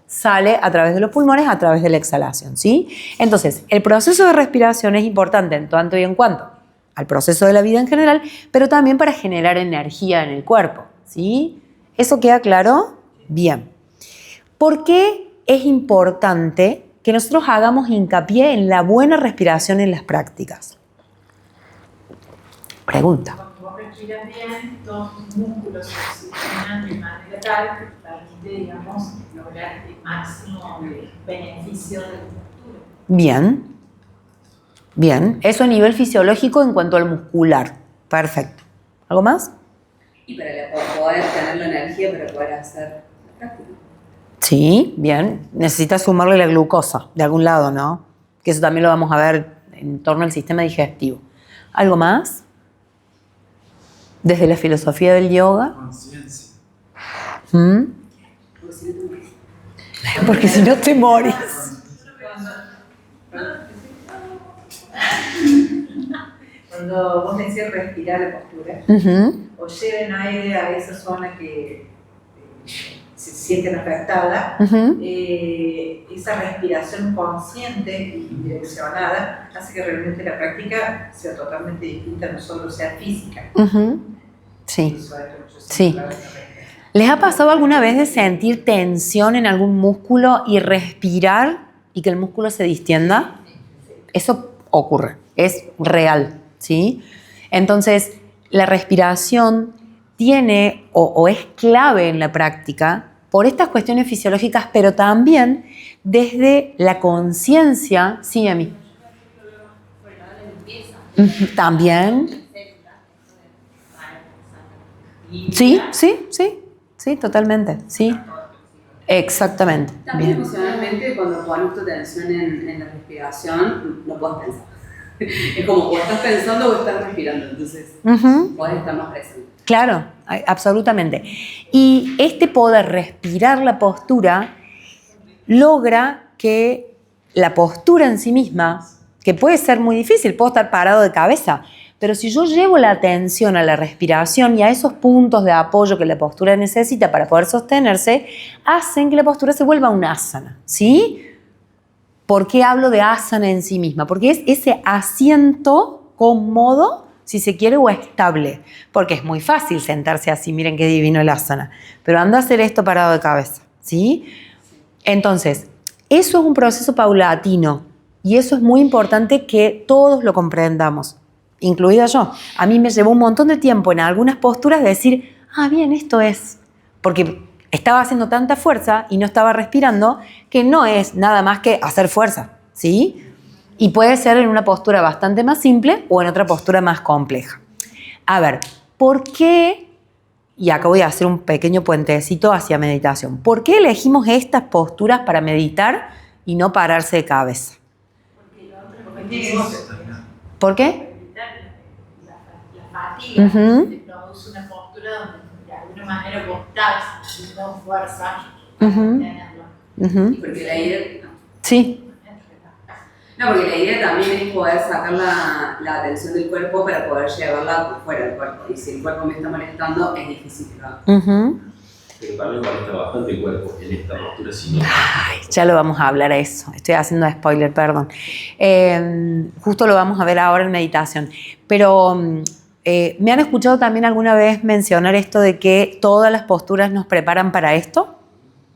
sale a través de los pulmones, a través de la exhalación, ¿sí? Entonces, el proceso de respiración es importante en tanto y en cuanto al proceso de la vida en general, pero también para generar energía en el cuerpo, ¿sí? ¿Eso queda claro? Bien. ¿Por qué es importante que nosotros hagamos hincapié en la buena respiración en las prácticas? Pregunta. Cuando vos respiras bien, todos tus músculos se oxigenan de manera tal que permite, digamos, lograr el máximo beneficio de la postura. Bien. Bien. Eso a nivel fisiológico en cuanto al muscular. Perfecto. ¿Algo más? Y para poder tener la energía para poder hacer la práctica. Sí, bien. Necesitas sumarle la glucosa de algún lado, ¿no? Que eso también lo vamos a ver en torno al sistema digestivo. ¿Algo más? Desde la filosofía del yoga. Conciencia. ¿Mm? Porque si no te morís. Cuando vos decías respirar la postura, o lleven aire a esa zona que se sienten afectada, esa respiración consciente y direccionada hace que realmente la práctica sea totalmente distinta, no solo sea física. Sí. Eso es lo que yo Sí. siento a la respiración. ¿Les ha pasado alguna vez de sentir tensión en algún músculo y respirar y que el músculo se distienda? Eso ocurre, es real, ¿sí? Entonces, la respiración tiene o es clave en la práctica por estas cuestiones fisiológicas, pero también desde la conciencia, sí, a mí. También. Sí, totalmente, sí. Exactamente. También Bien. emocionalmente, cuando pones tu atención en la respiración, no puedes pensar. Es como o estás pensando o estás respirando, entonces puedes estar más presente. Claro, absolutamente. Y este poder respirar la postura logra que la postura en sí misma, que puede ser muy difícil, puedo estar parado de cabeza, pero si yo llevo la atención a la respiración y a esos puntos de apoyo que la postura necesita para poder sostenerse, hacen que la postura se vuelva un asana, ¿sí? ¿Por qué hablo de asana en sí misma? Porque es ese asiento cómodo, si se quiere, o estable. Porque es muy fácil sentarse así, miren qué divino el asana. Pero anda a hacer esto parado de cabeza, ¿sí? Entonces, eso es un proceso paulatino y eso es muy importante que todos lo comprendamos, incluida yo. A mí me llevó un montón de tiempo en algunas posturas de decir, bien, esto es. Porque estaba haciendo tanta fuerza y no estaba respirando que no es nada más que hacer fuerza, ¿sí? Y puede ser en una postura bastante más simple o en otra postura más compleja. A ver, ¿por qué? Y acá voy a hacer un pequeño puentecito hacia meditación. ¿Por qué elegimos estas posturas para meditar y no pararse de cabeza? ¿Por qué? La fatiga te produce una postura donde de alguna manera vos estás haciendo fuerza para tenerlo. Y porque la idea... Sí. No, porque la idea también es poder sacar la atención del cuerpo para poder llevarla fuera del cuerpo. Y si el cuerpo me está molestando, es difícil que lo haga. Pero para mí molesta bastante el cuerpo en esta postura, si no. Ay, ya lo vamos a hablar a eso. Estoy haciendo spoiler, perdón. Justo lo vamos a ver ahora en meditación. Pero ¿me han escuchado también alguna vez mencionar esto de que todas las posturas nos preparan para esto?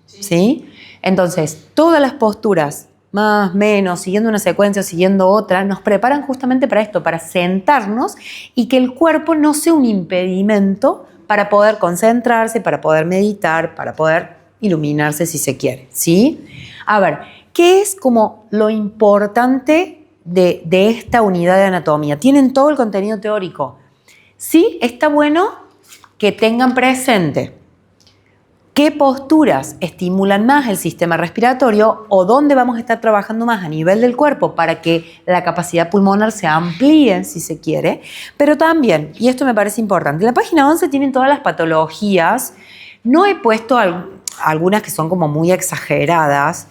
¿Sí? Entonces, todas las posturas, más, menos, siguiendo una secuencia o siguiendo otra, nos preparan justamente para esto, para sentarnos y que el cuerpo no sea un impedimento para poder concentrarse, para poder meditar, para poder iluminarse si se quiere, ¿sí? A ver, ¿qué es como lo importante de esta unidad de anatomía? Tienen todo el contenido teórico. Sí, está bueno que tengan presente qué posturas estimulan más el sistema respiratorio o dónde vamos a estar trabajando más a nivel del cuerpo para que la capacidad pulmonar se amplíe, si se quiere. Pero también, y esto me parece importante, en la página 11 tienen todas las patologías. No he puesto algunas que son como muy exageradas,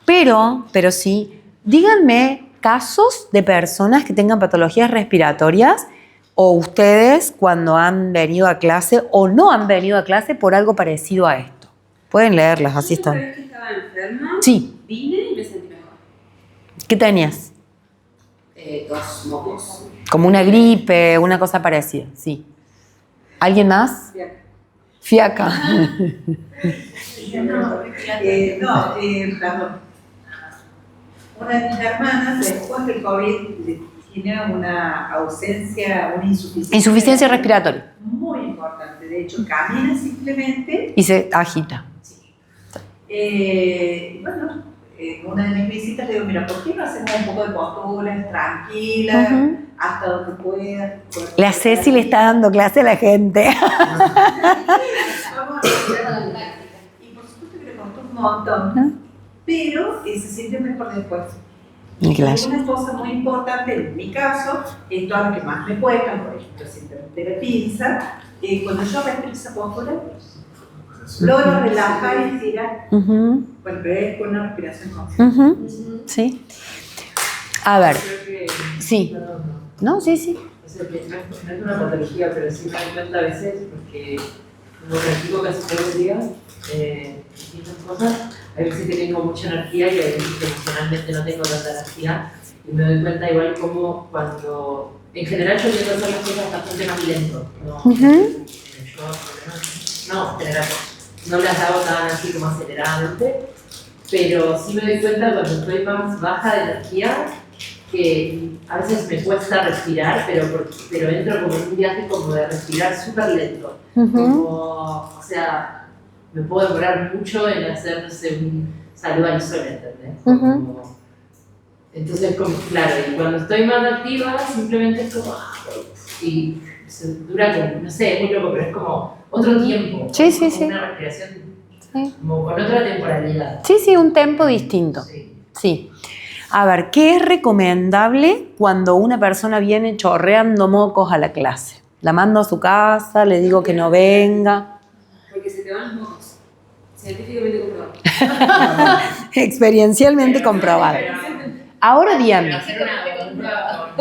pero sí, díganme casos de personas que tengan patologías respiratorias o ustedes cuando han venido a clase o no han venido a clase por algo parecido a esto. Pueden leerlas, así están. Una vez que estaba enferma, Sí. vine y me sentí mejor. ¿Qué tenías? Tos, mocos. Como una gripe, una cosa parecida, sí. ¿Alguien más? Bien. Fiaca. Perdón. Una de mis hermanas, después del COVID, tiene una ausencia, una insuficiencia. Insuficiencia respiratoria. Muy importante. De hecho, camina simplemente. Y se agita. Bueno, en una de mis visitas le digo, mira, ¿por qué no hacemos un poco de posturas tranquilas, hasta donde puedas? La Ceci le está dando clase a la gente. Vamos a hacer. Y por supuesto que le costó un montón, pero se siente mejor después. Claro. Y una cosa muy importante en mi caso, es todo lo que más me cuesta, por ejemplo, simplemente la pinza, cuando yo respiro esa postura, logro relajar y estirar. Bueno, pero es con una respiración consciente. Sí. A ver, Creo que, sí. perdón, No, sí, sí. o sea, que no es una patología, pero sí me doy cuenta a veces, porque como practico casi todos los días distintas cosas, hay veces que tengo mucha energía y hay veces que emocionalmente no tengo tanta energía. Y me doy cuenta igual como cuando, en general yo tiendo a hacer las cosas bastante más lento. No, yo, no, en general, no las hago tan así como aceleradamente, pero sí me doy cuenta cuando estoy más baja de energía que a veces me cuesta respirar, pero entro como en un viaje como de respirar súper lento. Como, o sea, me puedo demorar mucho en hacer, no sé, un saludo al sol, ¿entendés? Como, entonces, como, claro, y cuando estoy más activa, simplemente es como, y se dura como, no sé, es muy loco, pero es como otro tiempo. Sí, sí, como sí. una respiración como con otra temporalidad. Sí, sí, un tempo distinto. Sí. Sí. A ver, ¿qué es recomendable cuando una persona viene chorreando mocos a la clase? La mando a su casa, le digo que no venga. Porque se te van los mocos. Científicamente comprobado. Experiencialmente comprobado. Ahora bien, Pero hacer una bombga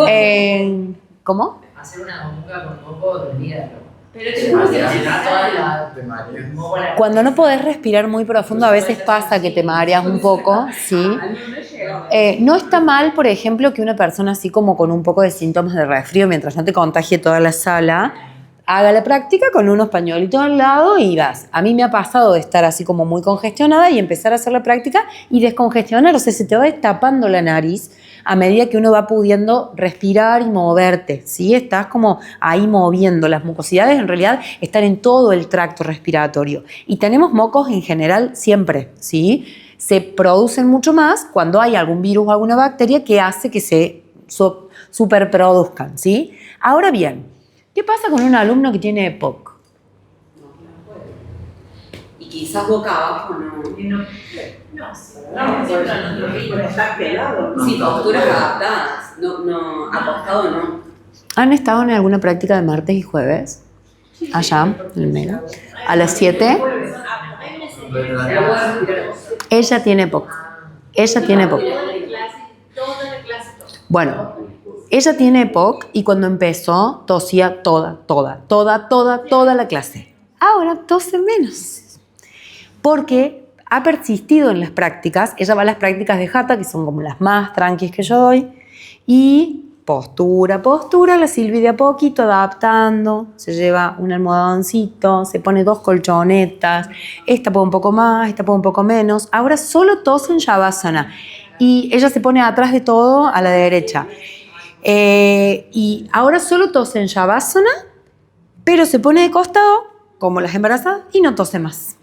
¿cómo? hacer una bombga con moco dolía. Pero te juro que no se De María. Cuando no podés respirar muy profundo, a veces pasa que te mareas un poco, ¿sí? No está mal, por ejemplo, que una persona así como con un poco de síntomas de resfrío, mientras no te contagie toda la sala, haga la práctica con unos pañuelitos al lado y vas. A mí me ha pasado de estar así como muy congestionada y empezar a hacer la práctica y descongestionar, o sea, se te va destapando la nariz a medida que uno va pudiendo respirar y moverte, ¿sí? Estás como ahí moviendo. Las mucosidades en realidad están en todo el tracto respiratorio y tenemos mocos en general siempre, ¿sí? Se producen mucho más cuando hay algún virus o alguna bacteria que hace que se superproduzcan, ¿sí? Ahora bien, ¿qué pasa con un alumno que tiene EPOC? Y quizás boca abajo no. Está pelado, ¿no? Sí, posturas adaptadas. No, acostado no. ¿Han estado en alguna práctica de martes y jueves? Allá, en el Mega. A las 7. Ella tiene EPOC. Ella tiene EPOC. Bueno, ella tiene EPOC y cuando empezó tosía toda la clase. Ahora tose menos. Porque ha persistido en las prácticas. Ella va a las prácticas de Hatha, que son como las más tranquilas que yo doy. Y postura, la Silvi de a poquito adaptando. Se lleva un almohadoncito, se pone 2 colchonetas. Esta puede un poco más, esta puede un poco menos. Ahora solo tose en Shavasana. Y ella se pone atrás de todo a la derecha. Y ahora solo tose en Shavasana, pero se pone de costado, como las embarazadas, y no tose más.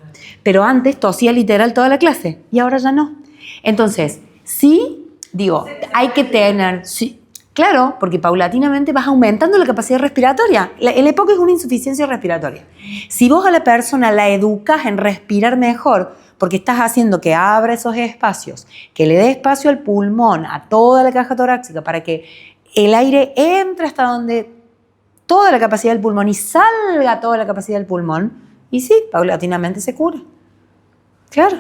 Pero antes tosía literal toda la clase, y ahora ya no. Entonces, sí, digo, hay que tener... Sí, claro, porque paulatinamente vas aumentando la capacidad respiratoria. El EPOC es una insuficiencia respiratoria. Si vos a la persona la educas en respirar mejor, porque estás haciendo que abra esos espacios, que le dé espacio al pulmón, a toda la caja torácica, para que el aire entre hasta donde toda la capacidad del pulmón y salga toda la capacidad del pulmón, y sí, paulatinamente se cura. Claro.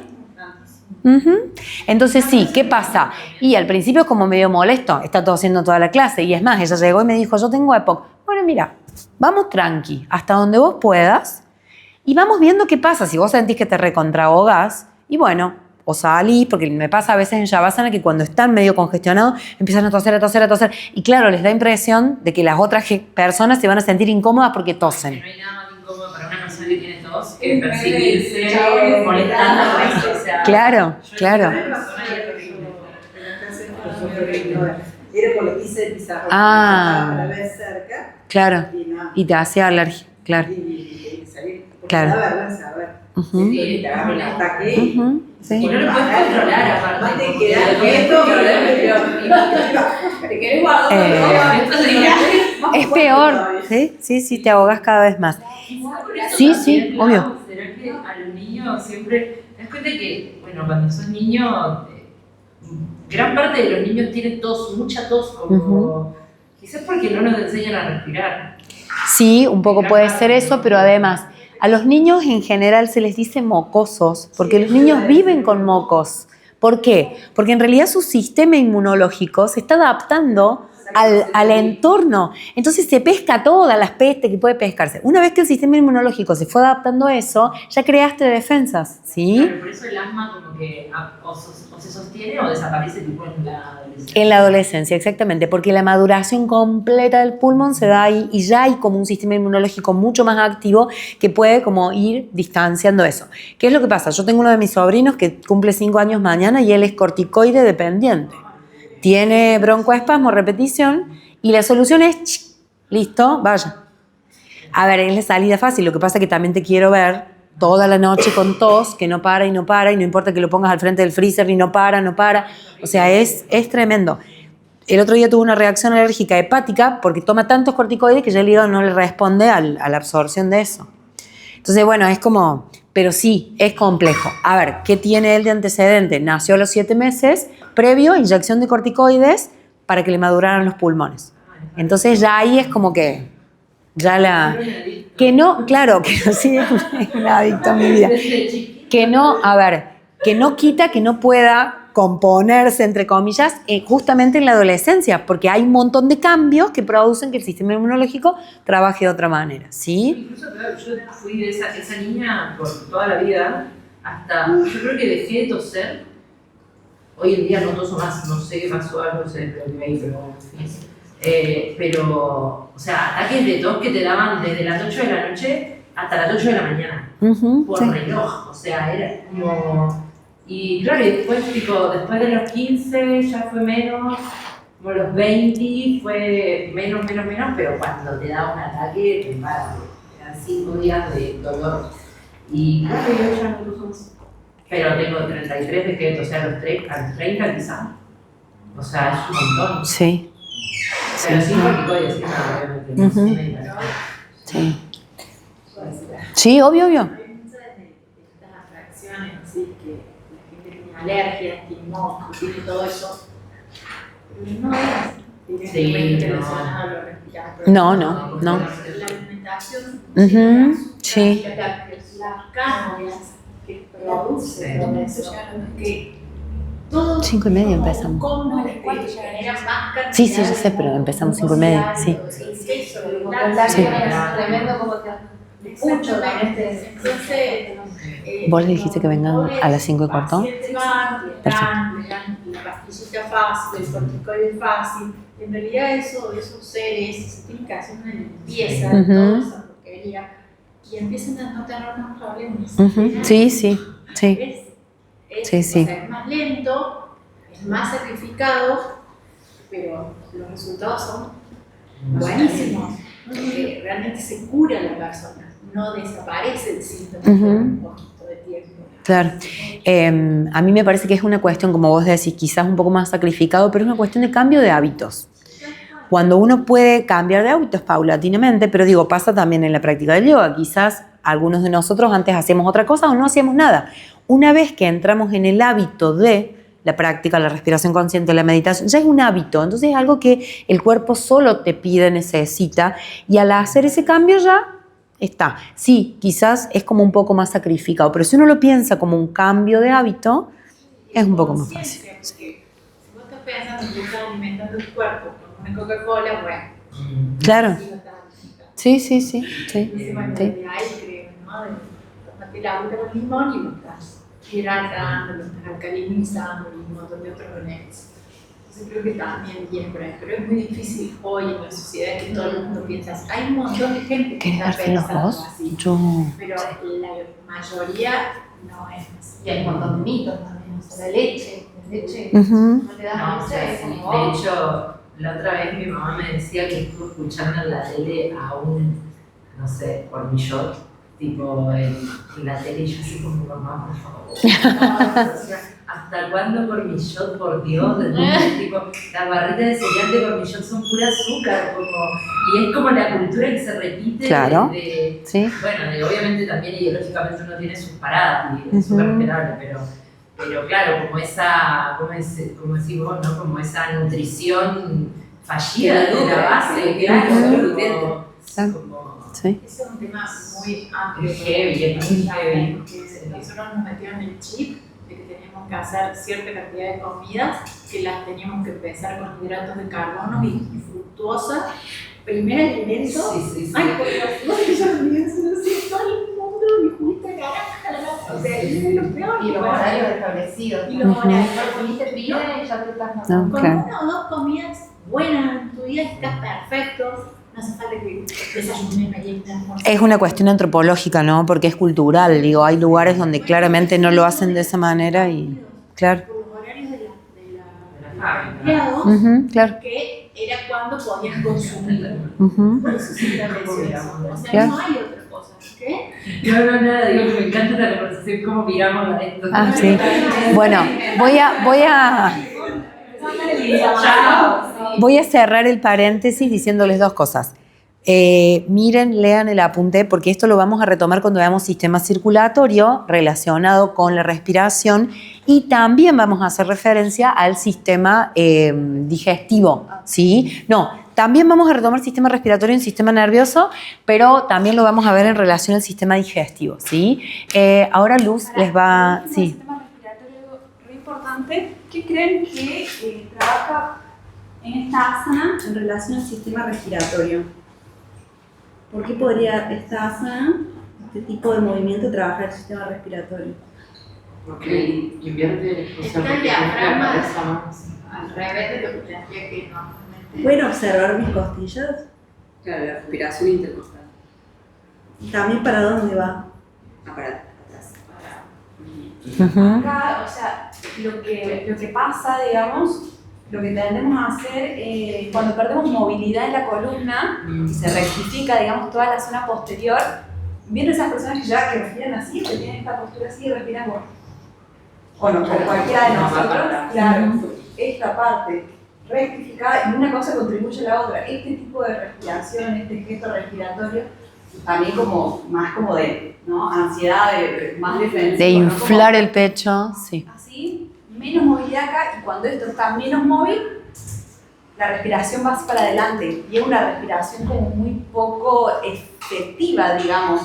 Entonces sí, ¿qué pasa? Y al principio es como medio molesto, está tosiendo toda la clase, y es más, ella llegó y me dijo, yo tengo EPOC. Bueno, mira, vamos tranqui, hasta donde vos puedas, y vamos viendo qué pasa. Si vos sentís que te recontrahogás, y bueno, o salís, porque me pasa a veces en Shavasana que cuando están medio congestionados empiezan a toser, y claro, les da impresión de que las otras personas se van a sentir incómodas porque tosen. No hay nada más incómodo para una persona que tiene tos que percibirse molestando al resto. O sea, Claro. Era por lo que hice el pizarrón. Ah. Para ver cerca. Claro, Y no. y te hace alergia, claro. Y salir. Porque Claro. da vergüenza, a ver. Ujú. que te agarra el ataque. Ujú, Y sí. no lo puedes controlar, aparte. Más te porque quedas lo que quieto, controlar es peor. Te querés guardar Esto sería- Es peor, sí, te ahogas cada vez más. Quizá por eso Sí, también, sí, Clau, obvio. ¿será que a los niños siempre... Te das cuenta que, bueno, cuando sos niño, gran parte de los niños tienen tos, mucha tos, como... Quizás porque no nos enseñan a respirar. Sí, un poco puede ser eso, pero además, a los niños en general se les dice mocosos, porque los niños viven con mocos. ¿Por qué? Porque en realidad su sistema inmunológico se está adaptando al entorno. Entonces se pesca todas las pestes que puede pescarse. Una vez que el sistema inmunológico se fue adaptando a eso, ya creaste defensas, ¿sí? Claro, por eso el asma como que o se sostiene o desaparece tipo en la adolescencia. En la adolescencia, exactamente, porque la maduración completa del pulmón se da ahí y ya hay como un sistema inmunológico mucho más activo que puede como ir distanciando eso. ¿Qué es lo que pasa? Yo tengo uno de mis sobrinos que cumple 5 años mañana y él es corticoide dependiente. Tiene broncoespasmo, repetición, y la solución es, listo, vaya. A ver, es la salida fácil, lo que pasa es que también te quiero ver toda la noche con tos, que no para, y no importa que lo pongas al frente del freezer y no para. O sea, es tremendo. El otro día tuvo una reacción alérgica hepática porque toma tantos corticoides que ya el hígado no le responde a la absorción de eso. Entonces, bueno, es como, pero sí, es complejo. A ver, ¿qué tiene él de antecedente? Nació a los 7 meses, previo inyección de corticoides para que le maduraran los pulmones. Entonces ya ahí es como que, ya la... Que no, claro, que sí es un adicto a mi vida. Que no, a ver, que no quita que no pueda componerse, entre comillas, justamente en la adolescencia, porque hay un montón de cambios que producen que el sistema inmunológico trabaje de otra manera, ¿sí? Incluso, claro, yo fui de esa niña por toda la vida, hasta, yo creo que dejé de toser. Hoy en día no toso más, no sé qué pasó, algo sé, pero en fin. Pero, o sea, ataques de tos que te daban desde las 8 de la noche hasta las 8 de la mañana, por Sí. reloj, o sea, era como... Y claro, y después, tipo, después de los 15 ya fue menos, como los 20 fue menos, pero cuando te da un ataque, te para, te dan 5 días de dolor. Y claro, yo ya no toso más. Pero tengo 33, dejé de toser a los 30 quizás. O sea, es un montón. Sí, Pero sí, corticoides, sí, obviamente. No Ujú. sé, medicación. sí. Sí, obvio. Hay muchas de estas reacciones así que la gente tiene alergias, tiene mocos, tiene todo eso. Pero no es Sí, directamente no. relacionado a lo respiratorio. No. La alimentación, Ujú, sí. las cargas que produce, todo eso ya lo que todo 5:30 empezamos. como genera más cantidad. Sí, yo sé, pero empezamos 5:30, sí. Eso, Sí. Tremendo como te escucho también. Entonces, ¿Vos le dijiste que vengan a las 5:15? Le dan la pastillita fácil, el corticoide fácil. En realidad esos seres se tienen que hacer una limpieza de toda esa porquería y empiezan a no tener más problemas. Ujú, sí. Sí. O Sí. sea, es más lento, es más sacrificado, pero los resultados son buenísimos. Porque realmente se cura la persona, no desaparece el síntoma por un poquito de tiempo. Claro. A mí me parece que es una cuestión, como vos decís, quizás un poco más sacrificado, pero es una cuestión de cambio de hábitos. Cuando uno puede cambiar de hábitos paulatinamente, pero digo, pasa también en la práctica del yoga. Quizás algunos de nosotros antes hacíamos otra cosa o no hacíamos nada. Una vez que entramos en el hábito de la práctica, la respiración consciente, la meditación, ya es un hábito. Entonces es algo que el cuerpo solo te pide, necesita, y al hacer ese cambio ya está. Sí, quizás es como un poco más sacrificado, pero si uno lo piensa como un cambio de hábito, es un poco más fácil. Porque si vos estás pensando que estás alimentando tu cuerpo con una Coca-Cola, bueno, Claro. sí lo estás alimentando. Sí. Entonces, bueno, de ahí creo, ¿no? Tomate el agua con limón y lo estás hidratando, lo estás alcalinizando y un montón de otros beneficios. Entonces creo que también viene por ahí, pero es muy difícil hoy en la sociedad que todo el mundo piensa así. Hay un montón de gente que ¿Querés está darte los pensando dos? así, Yo... pero la mayoría no es así. Y hay un montón de mitos también. O sea, la leche Ujú. no te da No, o sea, leche, sí. como De hecho, la otra vez mi mamá me decía que estuvo escuchando en la tele a un, no sé, hormillot, tipo en la tele, yo así como mamá, por favor. O sea, ¿hasta cuándo por mi shot, por Dios? ¿Entendés? Tipo, las barritas de cereal de por mi shot son pura azúcar, y es como la cultura que se repite Claro. Sí. bueno, obviamente también ideológicamente uno tiene sus paradas y es súper respetable, pero claro, como decís vos, ¿no? Como esa nutrición fallida de la base, claro, Sí. Ese es un tema muy amplio. Es heavy, es muy heavy. Porque nosotros nos metimos en el chip de que teníamos que hacer cierta cantidad de comidas, que las teníamos que empezar con hidratos de carbono y fructuosa. Primer alimento. Sí. Ay, por Dios, no sé, yo no sé, todo el mundo me gusta carajo. O sea, es lo peor. Y los horarios establecidos. Y los horarios. Comiste pide y ya te estás No. matando. Con una o dos comidas buenas en tu día estás perfecto. No hace falta que desayunes, merienda, almuerzo. Es una cuestión antropológica, ¿no? Porque es cultural. Digo, hay lugares donde claramente no lo hacen de esa manera y... Claro. Por los horarios de La la fábrica. empleados, Claro. que era cuando podían consumir. Ujú. Por eso sí la mencionamos. O sea, Claro. no hay otra cosa. ¿Qué? No, nada, digo, me encanta la conversación, cómo miramos a esto. Ah, sí. Bueno, voy a cerrar el paréntesis diciéndoles dos cosas. Miren, lean el apunte, porque esto lo vamos a retomar cuando veamos sistema circulatorio relacionado con la respiración y también vamos a hacer referencia al sistema digestivo, ¿sí? No, también vamos a retomar sistema respiratorio y sistema nervioso, pero también lo vamos a ver en relación al sistema digestivo, ¿sí? Ahora Luz les va... Un Sí. sistema respiratorio re importante. ¿Qué creen que trabaja en esta asana en relación al sistema respiratorio? ¿Por qué podría esta asana, este tipo de movimiento, trabajar el sistema respiratorio? Porque invierte, o sea, Está el porque diafragma la cabeza más. al revés de lo que tendría que normalmente. ¿Pueden observar mis costillas? Claro, la respiración intercostal. ¿También para dónde va? Para atrás. Acá, o sea, lo que pasa, digamos, lo que tendemos a hacer cuando perdemos movilidad en la columna y se rectifica, digamos, toda la zona posterior, ¿vieron esas personas que respiran así, que tienen esta postura así y respiran bueno, o cualquiera de nosotros? Claro, esta parte rectificada y una cosa contribuye a la otra. Este tipo de respiración, este gesto respiratorio, también como más como de, ¿no? Ansiedad, más defensivo. De inflar ¿no? el pecho, sí. Así, menos movilidad acá, y cuando esto está menos móvil, la respiración va para adelante y es una respiración como muy poco efectiva, digamos.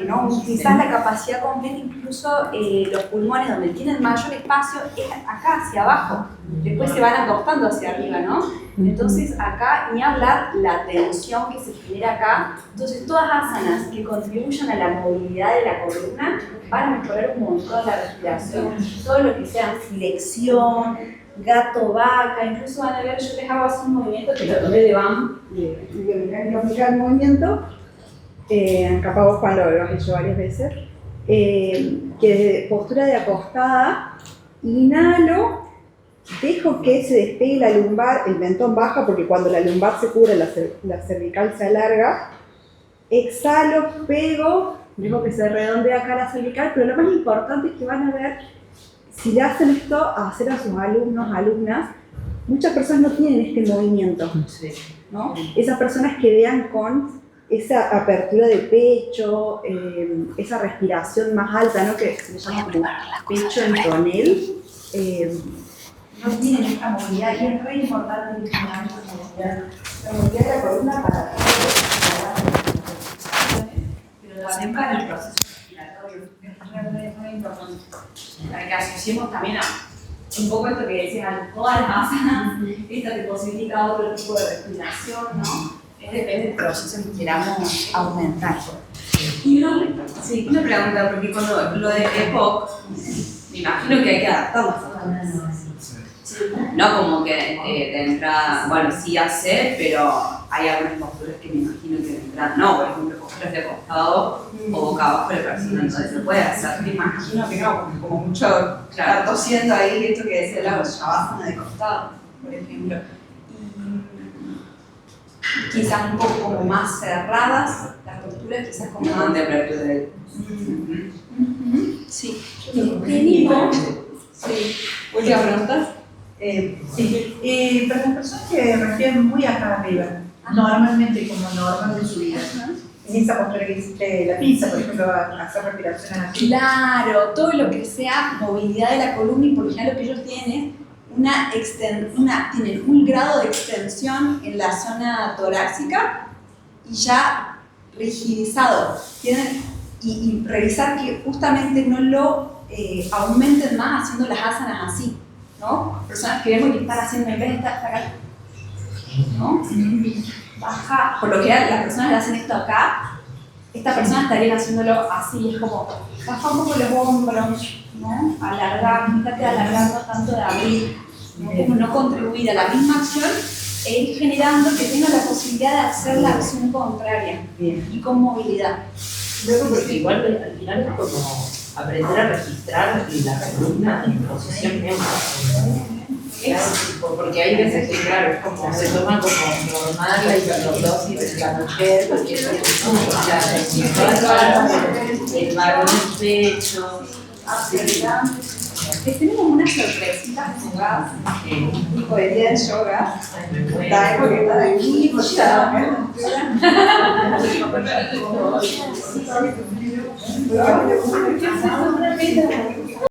¿No? Quizás la capacidad completa, incluso los pulmones donde tienen mayor espacio, es acá hacia abajo. Después se van acostando hacia arriba, ¿no? Entonces acá, ni hablar la tensión que se genera acá. Entonces todas asanas que contribuyan a la movilidad de la columna van a mejorar un montón la respiración. Todo lo que sea flexión, gato, vaca, incluso van a ver, yo les hago así un movimiento que lo tomé de BAM, el movimiento. Capaz vos Juan lo has hecho varias veces, que de postura de acostada, inhalo, dejo que se despegue la lumbar, el mentón baja porque cuando la lumbar se cubre la cervical se alarga, exhalo, pego, dejo que se redondea acá la cervical, pero lo más importante es que van a ver, si le hacen esto a hacer a sus alumnos, alumnas, muchas personas no tienen este movimiento, ¿no? Esas personas que vean con esa apertura de pecho, esa respiración más alta, ¿no? Que se llama como pecho en tonel, no tienen esta movilidad y es re importante que tengan la movilidad de la columna para pero también para el proceso respiratorio, es muy importante, para que asociemos también a un poco esto que decían, todas las asanas, esta te posibilita otro tipo de respiración, ¿no? Depende del proceso que queramos aumentar. Y una pregunta, porque cuando lo de EPOC, me imagino que hay que adaptarlo. No como que de entrada, bueno, sí hace, pero hay algunas posturas que me imagino que de entrada no, por ejemplo, posturas de acostado o boca abajo de la persona, entonces se puede hacer. Me imagino que no, porque como mucho estar tosiendo ahí, esto que decía la shavasana de costado, por ejemplo. Quizás un poco como más cerradas las postura quizás como... De apertura. Sí. Tenemos... Sí. Última pregunta. Sí. Para las personas que respiran muy acá arriba, normalmente como normal de su vida, en esa postura que hiciste la pizza, por ejemplo, hacer respiraciones así. Claro, todo lo que sea movilidad de la columna, y por lo general lo que ellos tienen tienen un grado de extensión en la zona torácica y ya rigidizado. Y revisar que justamente no lo aumenten más haciendo las asanas así, ¿no? Personas que vemos que están haciendo en vez de estar acá, ¿no? Baja, por lo que las personas que hacen esto acá, esta persona estaría haciéndolo así, es como baja un poco los hombros, ¿no? Alargar, fíjate alargando tanto de abrir, ¿no? Como no contribuir a la misma acción e ir generando que tenga la posibilidad de hacer la acción contraria. Bien. Y con movilidad. Luego, porque igual al final es como aprender a registrar la columna en posición neutra. Claro, tipo, porque hay veces que, claro, es como se toma como normal la hiperlordosis de la mujer, porque eso es como el varón en pecho. Tenemos unas sorpresitas jugadas, tipo de día de yoga. La época está de aquí, ya.